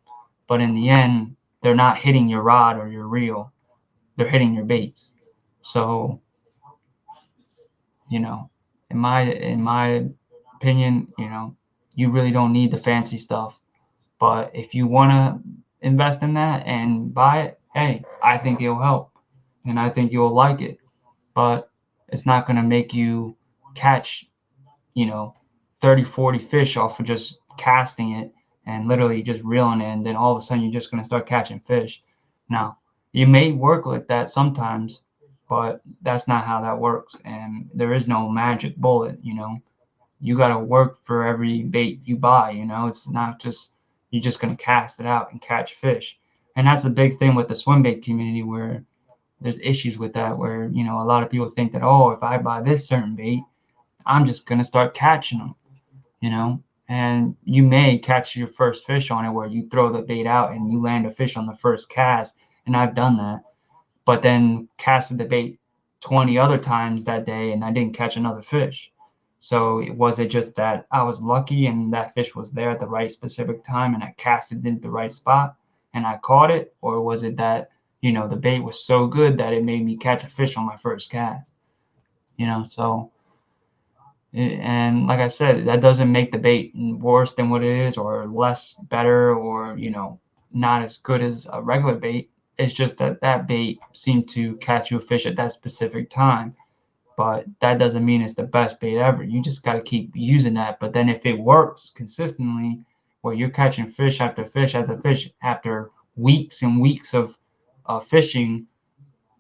[SPEAKER 1] but in the end, they're not hitting your rod or your reel, they're hitting your baits. So in my opinion, you really don't need the fancy stuff. But if you want to invest in that and buy it, hey, I think it'll help, and I think you'll like it. But it's not going to make you catch, you know, 30, 40 fish off of just casting it and literally just reeling it. And then all of a sudden you're just going to start catching fish. Now, you may work like that sometimes, but that's not how that works. And there is no magic bullet. You got to work for every bait you buy. It's not just you're just going to cast it out and catch fish. And that's a big thing with the swim bait community, where there's issues with that, where a lot of people think that, oh, if I buy this certain bait, I'm just going to start catching them. And you may catch your first fish on it, where you throw the bait out and you land a fish on the first cast, and I've done that, but then casted the bait 20 other times that day and I didn't catch another fish. So was it just that I was lucky and that fish was there at the right specific time and I cast it in the right spot and I caught it? Or was it that, the bait was so good that it made me catch a fish on my first cast? So, and like I said, that doesn't make the bait worse than what it is or less better or, not as good as a regular bait. It's just that that bait seemed to catch you a fish at that specific time. But that doesn't mean it's the best bait ever. You just got to keep using that. But then if it works consistently, where you're catching fish after fish after fish after weeks and weeks of fishing,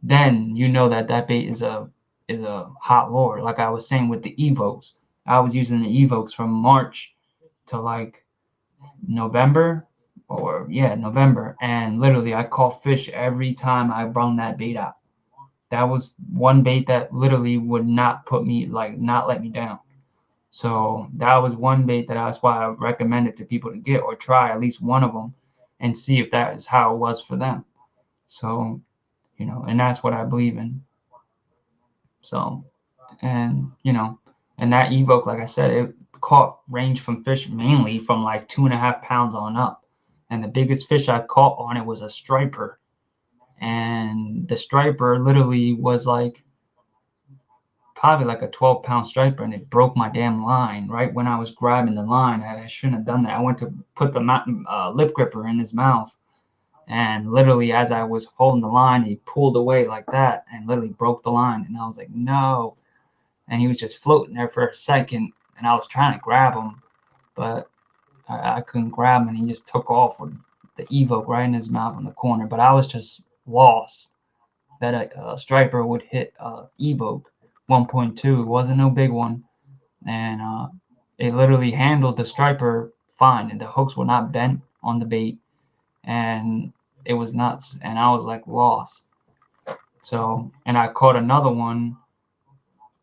[SPEAKER 1] then you know that that bait is a hot lure. Like I was saying with the evokes, I was using the evokes from March to like November, November, and literally I caught fish every time I brung that bait out. That was one bait that literally would not put me, like, not let me down. So that was one bait that's why I recommend it to people to get or try at least one of them and see if that is how it was for them. So, and that's what I believe in. So, and, and that evoke, like I said, it caught range from fish mainly from like 2.5 pounds on up. And the biggest fish I caught on it was a striper. And the striper literally was like probably like a 12-pound striper, and it broke my damn line right when I was grabbing the line. I shouldn't have done that. I went to put the lip gripper in his mouth, and literally as I was holding the line, he pulled away like that and literally broke the line. And I was like, no. And he was just floating there for a second, and I was trying to grab him, but I couldn't grab him, and he just took off with the evoke right in his mouth in the corner. But I was just lost that a striper would hit evoke 1.2. It wasn't no big one, and it literally handled the striper fine, and the hooks were not bent on the bait, and it was nuts, and I was like lost. So, and I caught another one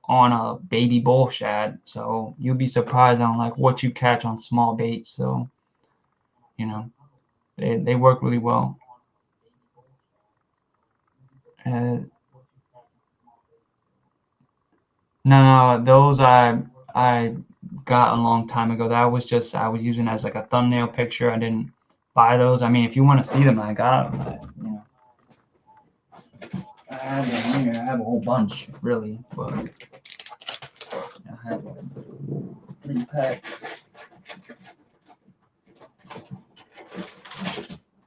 [SPEAKER 1] on a baby bull shad, so you'll be surprised on like what you catch on small baits. So, they work really well. Uh, no, those I got a long time ago. That was just I was using as like a thumbnail picture. I didn't buy those. I mean, if you want to see them, I got them. I have them here. I have a whole bunch, really, but I have 3 packs.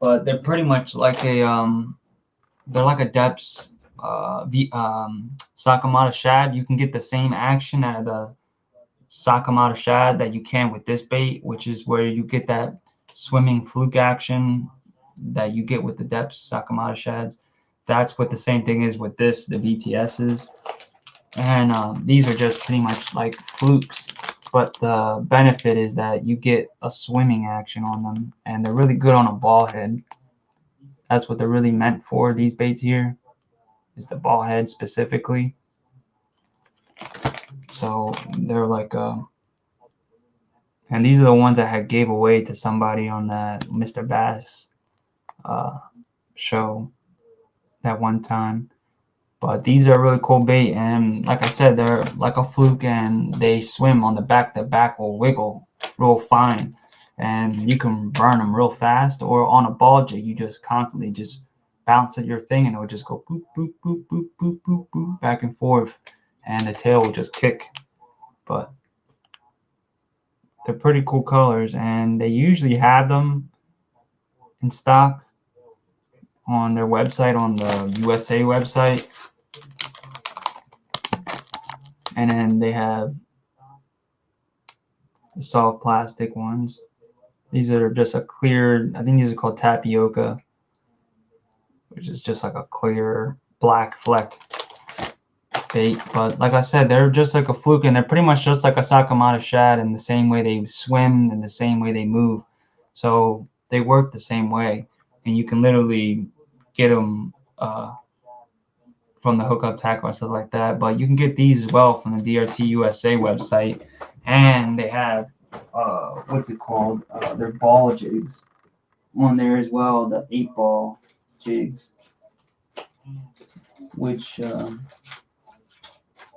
[SPEAKER 1] But they're pretty much like they're like a depths Sakamata shad. You can get the same action out of the Sakamata shad that you can with this bait, which is where you get that swimming fluke action that you get with the depths Sakamata shads. That's what the same thing is with this, the VTSs. And these are just pretty much like flukes. But the benefit is that you get a swimming action on them, and they're really good on a ball head. That's what they're really meant for, these baits here, is the ball head specifically. So they're like, and these are the ones I had gave away to somebody on that Mr. Bass show that one time. But these are really cool bait, and like I said, they're like a fluke, and they swim on the back. The back will wiggle real fine, and you can burn them real fast. Or on a ball jig, you just constantly just bounce at your thing, and it will just go boop, boop, boop, boop, boop, boop, boop, back and forth, and the tail will just kick. But they're pretty cool colors, and they usually have them in stock on their website, on the USA website. And then they have the soft plastic ones. These are just a clear, I think these are called tapioca, which is just like a clear black fleck bait. But like I said, they're just like a fluke, and they're pretty much just like a Sakamata shad in the same way they swim and the same way they move. So they work the same way, and you can literally get them from the hookup tackle and stuff like that. But you can get these as well from the DRT USA website, and they have what's it called? They're ball jigs on there as well, the 8-ball jigs, which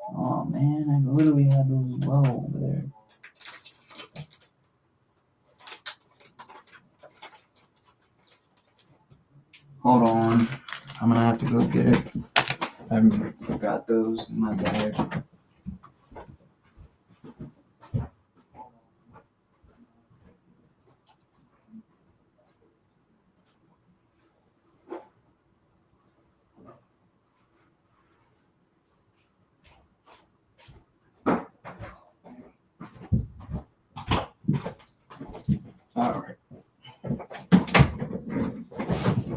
[SPEAKER 1] Oh man, I literally had those as well over there. Hold on, I'm gonna have to go get it. I forgot those in my bag.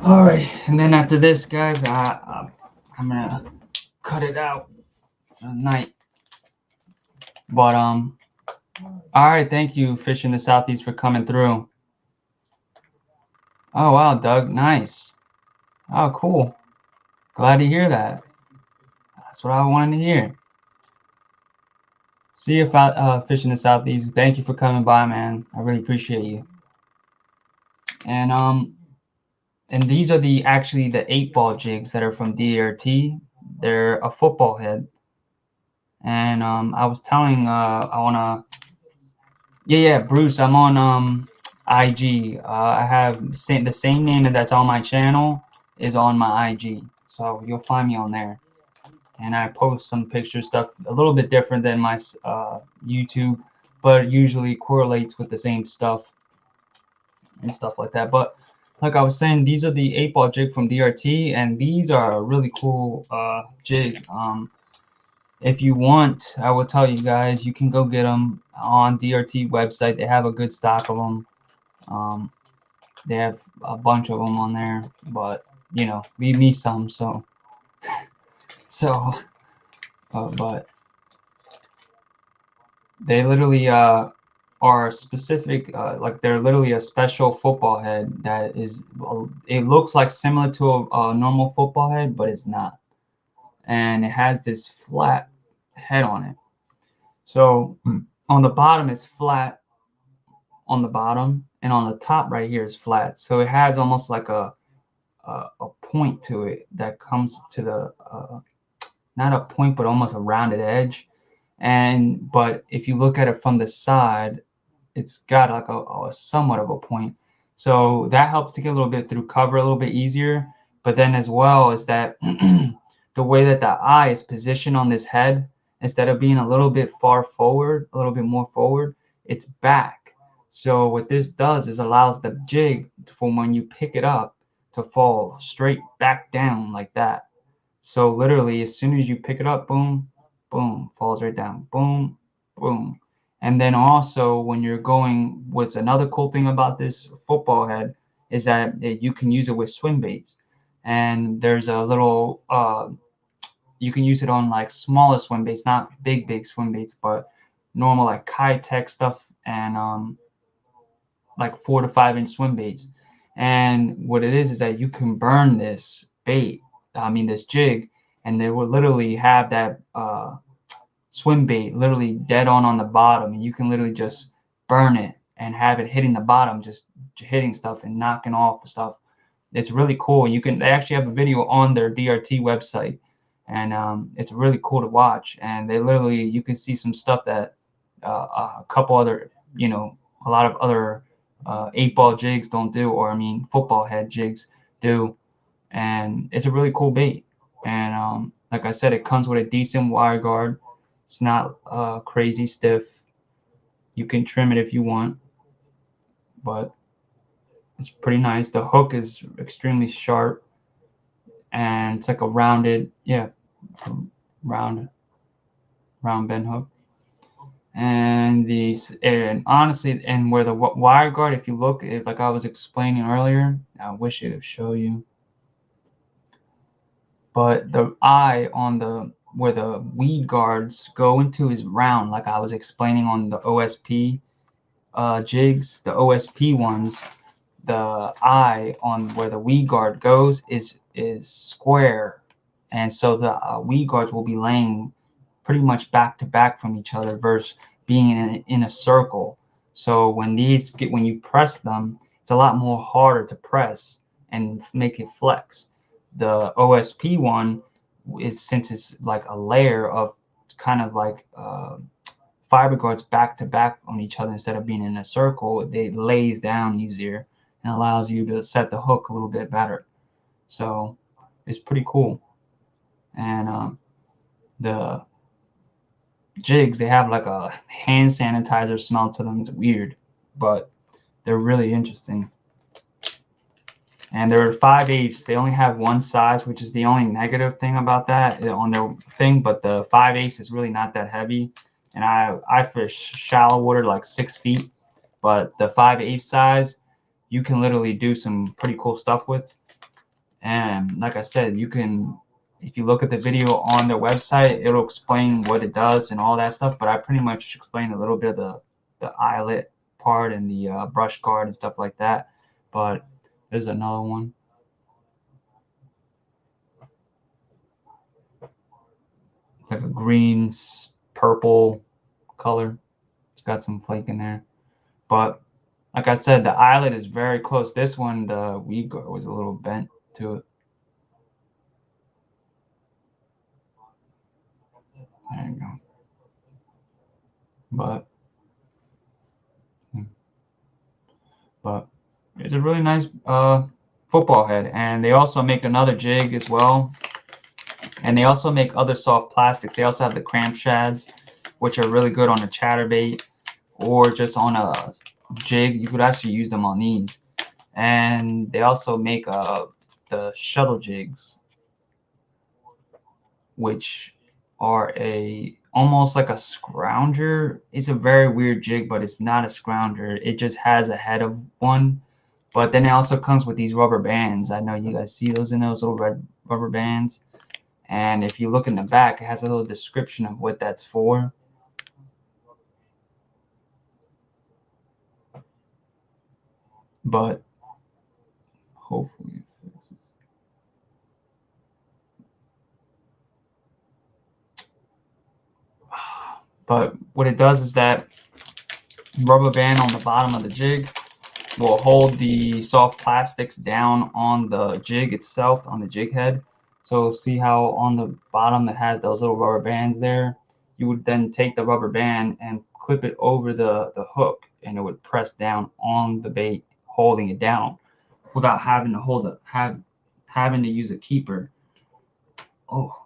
[SPEAKER 1] All right, and then after this, guys, I'm gonna cut it out for the night. But all right, thank you, Fish in the Southeast, for coming through. Oh wow, Doug, nice. Oh, cool. Glad to hear that. That's what I wanted to hear. See you, Fish in the Southeast. Thank you for coming by, man. I really appreciate you. And these are actually the 8-ball jigs that are from DRT. They're a football head. And I was telling yeah, Bruce, I'm on IG. I have the same name that's on my channel is on my IG. So you'll find me on there. And I post some picture stuff a little bit different than my YouTube, but usually correlates with the same stuff and stuff like that. But like I was saying, these are the 8-ball jig from DRT, and these are a really cool jig. If you want, I will tell you guys, you can go get them on DRT website. They have a good stock of them. They have a bunch of them on there, but you know, leave me some. So but they literally are specific, like they're literally a special football head that is, it looks like similar to a normal football head, but it's not. And it has this flat head on it. So on the bottom it's flat on the bottom, and on the top right here is flat. So it has almost like a point to it that comes to the not a point, but almost a rounded edge. But if you look at it from the side, it's got like a somewhat of a point. So that helps to get a little bit through cover a little bit easier. But then as well is that the way that the eye is positioned on this head, instead of being a little bit far forward, a little bit more forward, it's back. So what this does is allows the jig from when you pick it up to fall straight back down like that. So literally, as soon as you pick it up, boom, boom, falls right down, boom, boom. And then also when you're going, what's another cool thing about this football head is that you can use it with swim baits. And there's a little, you can use it on like smaller swim baits, not big swim baits, but normal like Kai-Tech stuff and like 4 to 5 inch swim baits. And what it is that you can burn this bait, this jig, and they will literally have that swim bait literally dead on the bottom, and you can literally just burn it and have it hitting the bottom, just hitting stuff and knocking off stuff. It's really cool. They actually have a video on their DRT website, and it's really cool to watch. And they literally, you can see some stuff that a couple other, a lot of other 8-ball jigs don't do, or football head jigs do. And it's a really cool bait. And like I said, it comes with a decent wire guard. It's not crazy stiff. You can trim it if you want, but it's pretty nice. The hook is extremely sharp, and it's like a rounded, round bend hook. And honestly, and where the wire guard, if you look, like I was explaining earlier, I wish it would show you, but the eye on where the weed guards go into is round, like I was explaining on the OSP jigs, the OSP ones. The eye on where the weed guard goes is square, and so the weed guards will be laying pretty much back to back from each other versus being in a circle. So when you press them, it's a lot more harder to press and make it flex. The OSP one, since it's like a layer of kind of like fiber guards back to back on each other instead of being in a circle. It lays down easier and allows you to set the hook a little bit better. So it's pretty cool. And the jigs, they have like a hand sanitizer smell to them. It's weird, but they're really interesting. And they're 5/8. They only have one size, which is the only negative thing about that on their thing. But the 5/8 is really not that heavy. And I fish shallow water like 6 feet, but the 5/8 size, you can literally do some pretty cool stuff with. And like I said, you can, if you look at the video on their website, it'll explain what it does and all that stuff. But I pretty much explained a little bit of the eyelet part and the brush guard and stuff like that. But there's another one. It's like a green, purple color. It's got some flake in there. But like I said, the eyelet is very close. This one, the weed guard was a little bent to it. There you go. But it's a really nice football head. And they also make another jig as well. And they also make other soft plastics. They also have the cramp shads, which are really good on a chatterbait or just on a jig. You could actually use them on these. And they also make the shuttle jigs, which are almost like a scrounger. It's a very weird jig, but it's not a scrounger. It just has a head of one. But then it also comes with these rubber bands. I know you guys see those in those little red rubber bands. And if you look in the back, it has a little description of what that's for. But hopefully it fixes. But what it does is that rubber band on the bottom of the jig will hold the soft plastics down on the jig itself, on the jig head. So see how on the bottom it has those little rubber bands there? You would then take the rubber band and clip it over the hook, and it would press down on the bait, holding it down without having to hold it, having to use a keeper. Oh.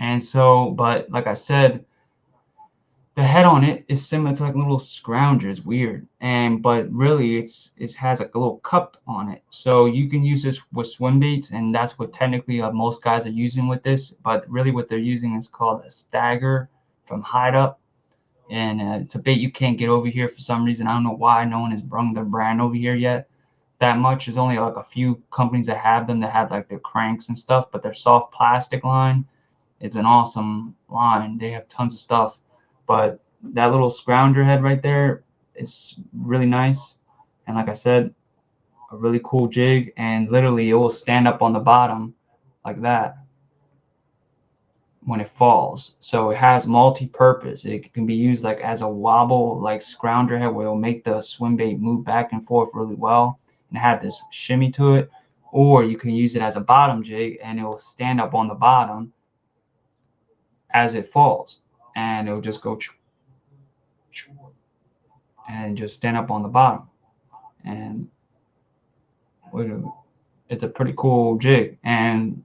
[SPEAKER 1] And so, but like I said, the head on it is similar to like a little scrounger. It's weird, but really it has like a little cup on it, so you can use this with swim baits, and that's what technically most guys are using with this. But really, what they're using is called a stagger from Hide Up, and it's a bait you can't get over here for some reason. I don't know why no one has brung their brand over here yet that much. There's only like a few companies that have them, that have like their cranks and stuff, but their soft plastic line, it's an awesome line. They have tons of stuff. But that little scrounger head right there is really nice. And like I said, a really cool jig. And literally it will stand up on the bottom like that when it falls. So it has multi-purpose. It can be used like as a wobble, like scrounger head, where it'll make the swim bait move back and forth really well and have this shimmy to it. Or you can use it as a bottom jig, and it will stand up on the bottom as it falls, and it'll just go and just stand up on the bottom. And it's a pretty cool jig. And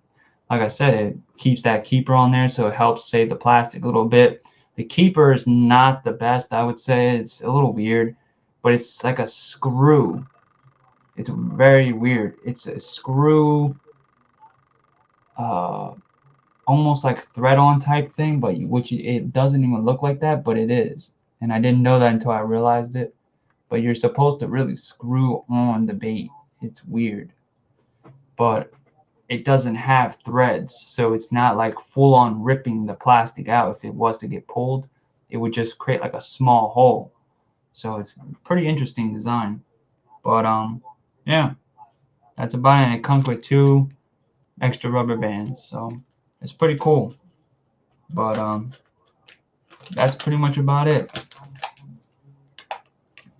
[SPEAKER 1] like I said, it keeps that keeper on there, so it helps save the plastic a little bit. The keeper is not the best, I would say. It's a little weird, but it's like a screw. It's very weird. It's a screw, almost like thread-on type thing, but it doesn't even look like that, but it is. And I didn't know that until I realized it. But you're supposed to really screw on the bait. It's weird. But it doesn't have threads, so it's not like full-on ripping the plastic out. If it was to get pulled, it would just create like a small hole. So it's pretty interesting design. But yeah, that's about it. And it comes with 2 extra rubber bands, so it's pretty cool. But that's pretty much about it.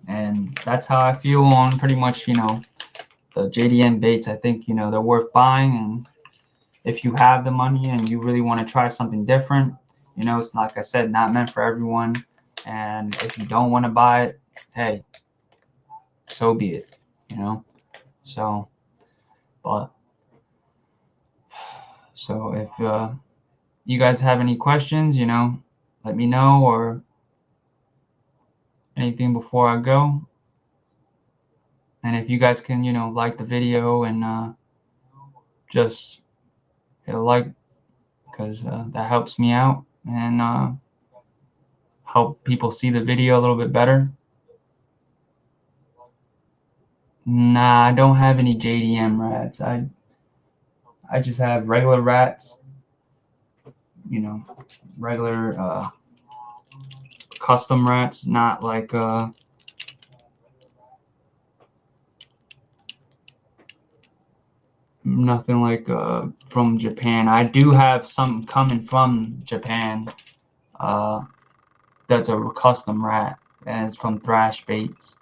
[SPEAKER 1] And that's how I feel on pretty much, the JDM baits. I think, they're worth buying. And if you have the money and you really want to try something different, You know, it's like I said, not meant for everyone. And if you don't want to buy it, hey, so be it. You know. So, but so if you guys have any questions, you know, let me know, or anything before I go. And if you guys can, you know, like the video and just hit a like, because that helps me out and help people see the video a little bit better. Nah, I don't have any JDM rats. I just have regular rats, you know, regular custom rats, not like nothing like from Japan. I do have some coming from Japan. That's a custom rat, and it's from Thrash Baits,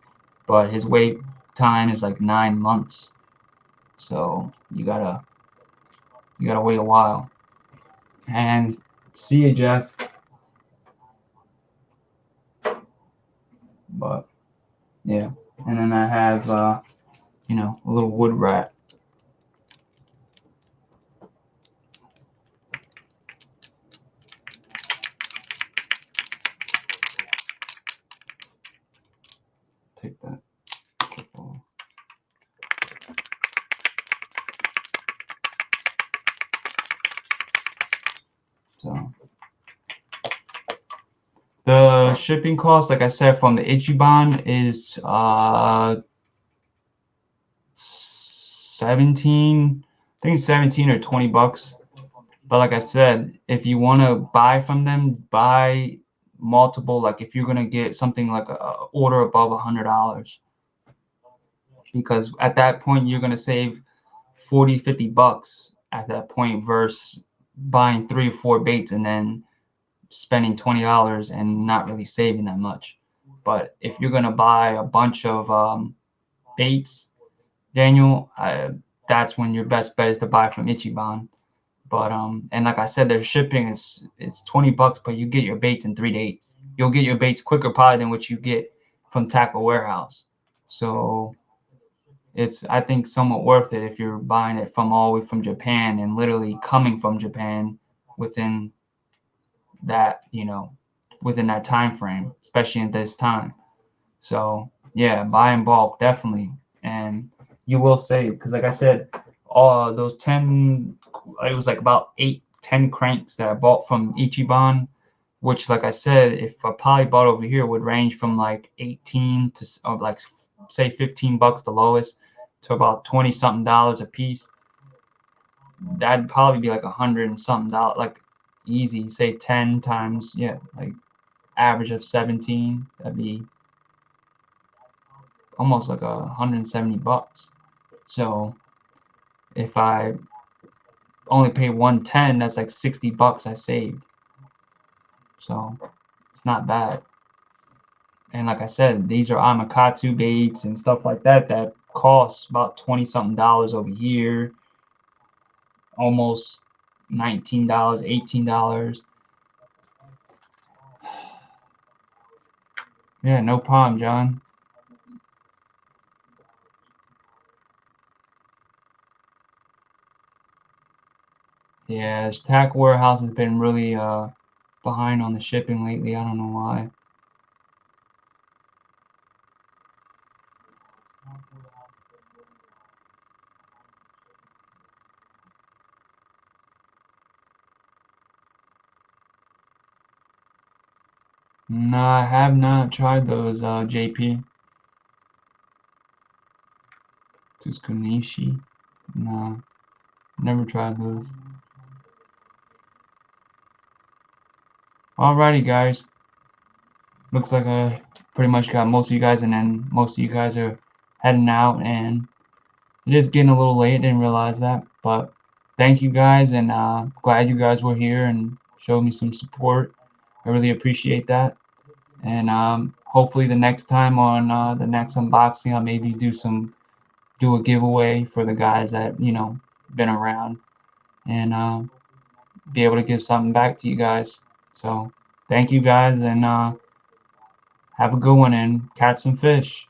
[SPEAKER 1] but his wait time is like 9 months, so you gotta wait a while. And see you, Jeff. But yeah, and then I have you know, a little wood rat. Take that. So the shipping cost, like I said, from the ichiban is 17, I think it's 17 or 20 bucks. But like I said, if you want to buy from them, buy multiple. Like if you're gonna get something like a order above $100, because at that point you're gonna save 40, 50 bucks at that point versus buying 3 or 4 baits and then spending $20 and not really saving that much. But if you're gonna buy a bunch of baits, Daniel, that's when your best bet is to buy from Ichiban. But and like I said, their shipping is it's 20 bucks, but you get your baits in 3 days. You'll get your baits quicker probably than what you get from Tackle Warehouse. So it's, I think, somewhat worth it if you're buying it from all the way from Japan and literally coming from Japan within that, you know, within that time frame, especially at this time. So yeah, buy in bulk definitely, and you will save, because like I said, all those 10, it was like about 8-10 cranks that I bought from Ichiban, which like I said, if I probably bought over here would range from like 18 to like say 15 bucks the lowest to about 20 something dollars a piece. That'd probably be like $100 and something dollars, like easy, say 10 times, yeah, like average of 17, that'd be almost like 170 bucks. So if I only pay 110, that's like 60 bucks I saved. So it's not bad. And like I said, these are Imakastu baits and stuff like that that cost about 20 something dollars over here, almost $19, $18. Yeah, no problem, John. Yeah, this Tack Warehouse has been really behind on the shipping lately. I don't know why. No, I have not tried those, JP. Tuskunishi. No, never tried those. Alrighty, guys. Looks like I pretty much got most of you guys, and then most of you guys are heading out, and it is getting a little late. Didn't realize that, but thank you guys, and glad you guys were here and showed me some support. I really appreciate that. And hopefully the next time on the next unboxing, I'll maybe do a giveaway for the guys that, you know, been around, and be able to give something back to you guys. So thank you guys, and have a good one, and catch some fish.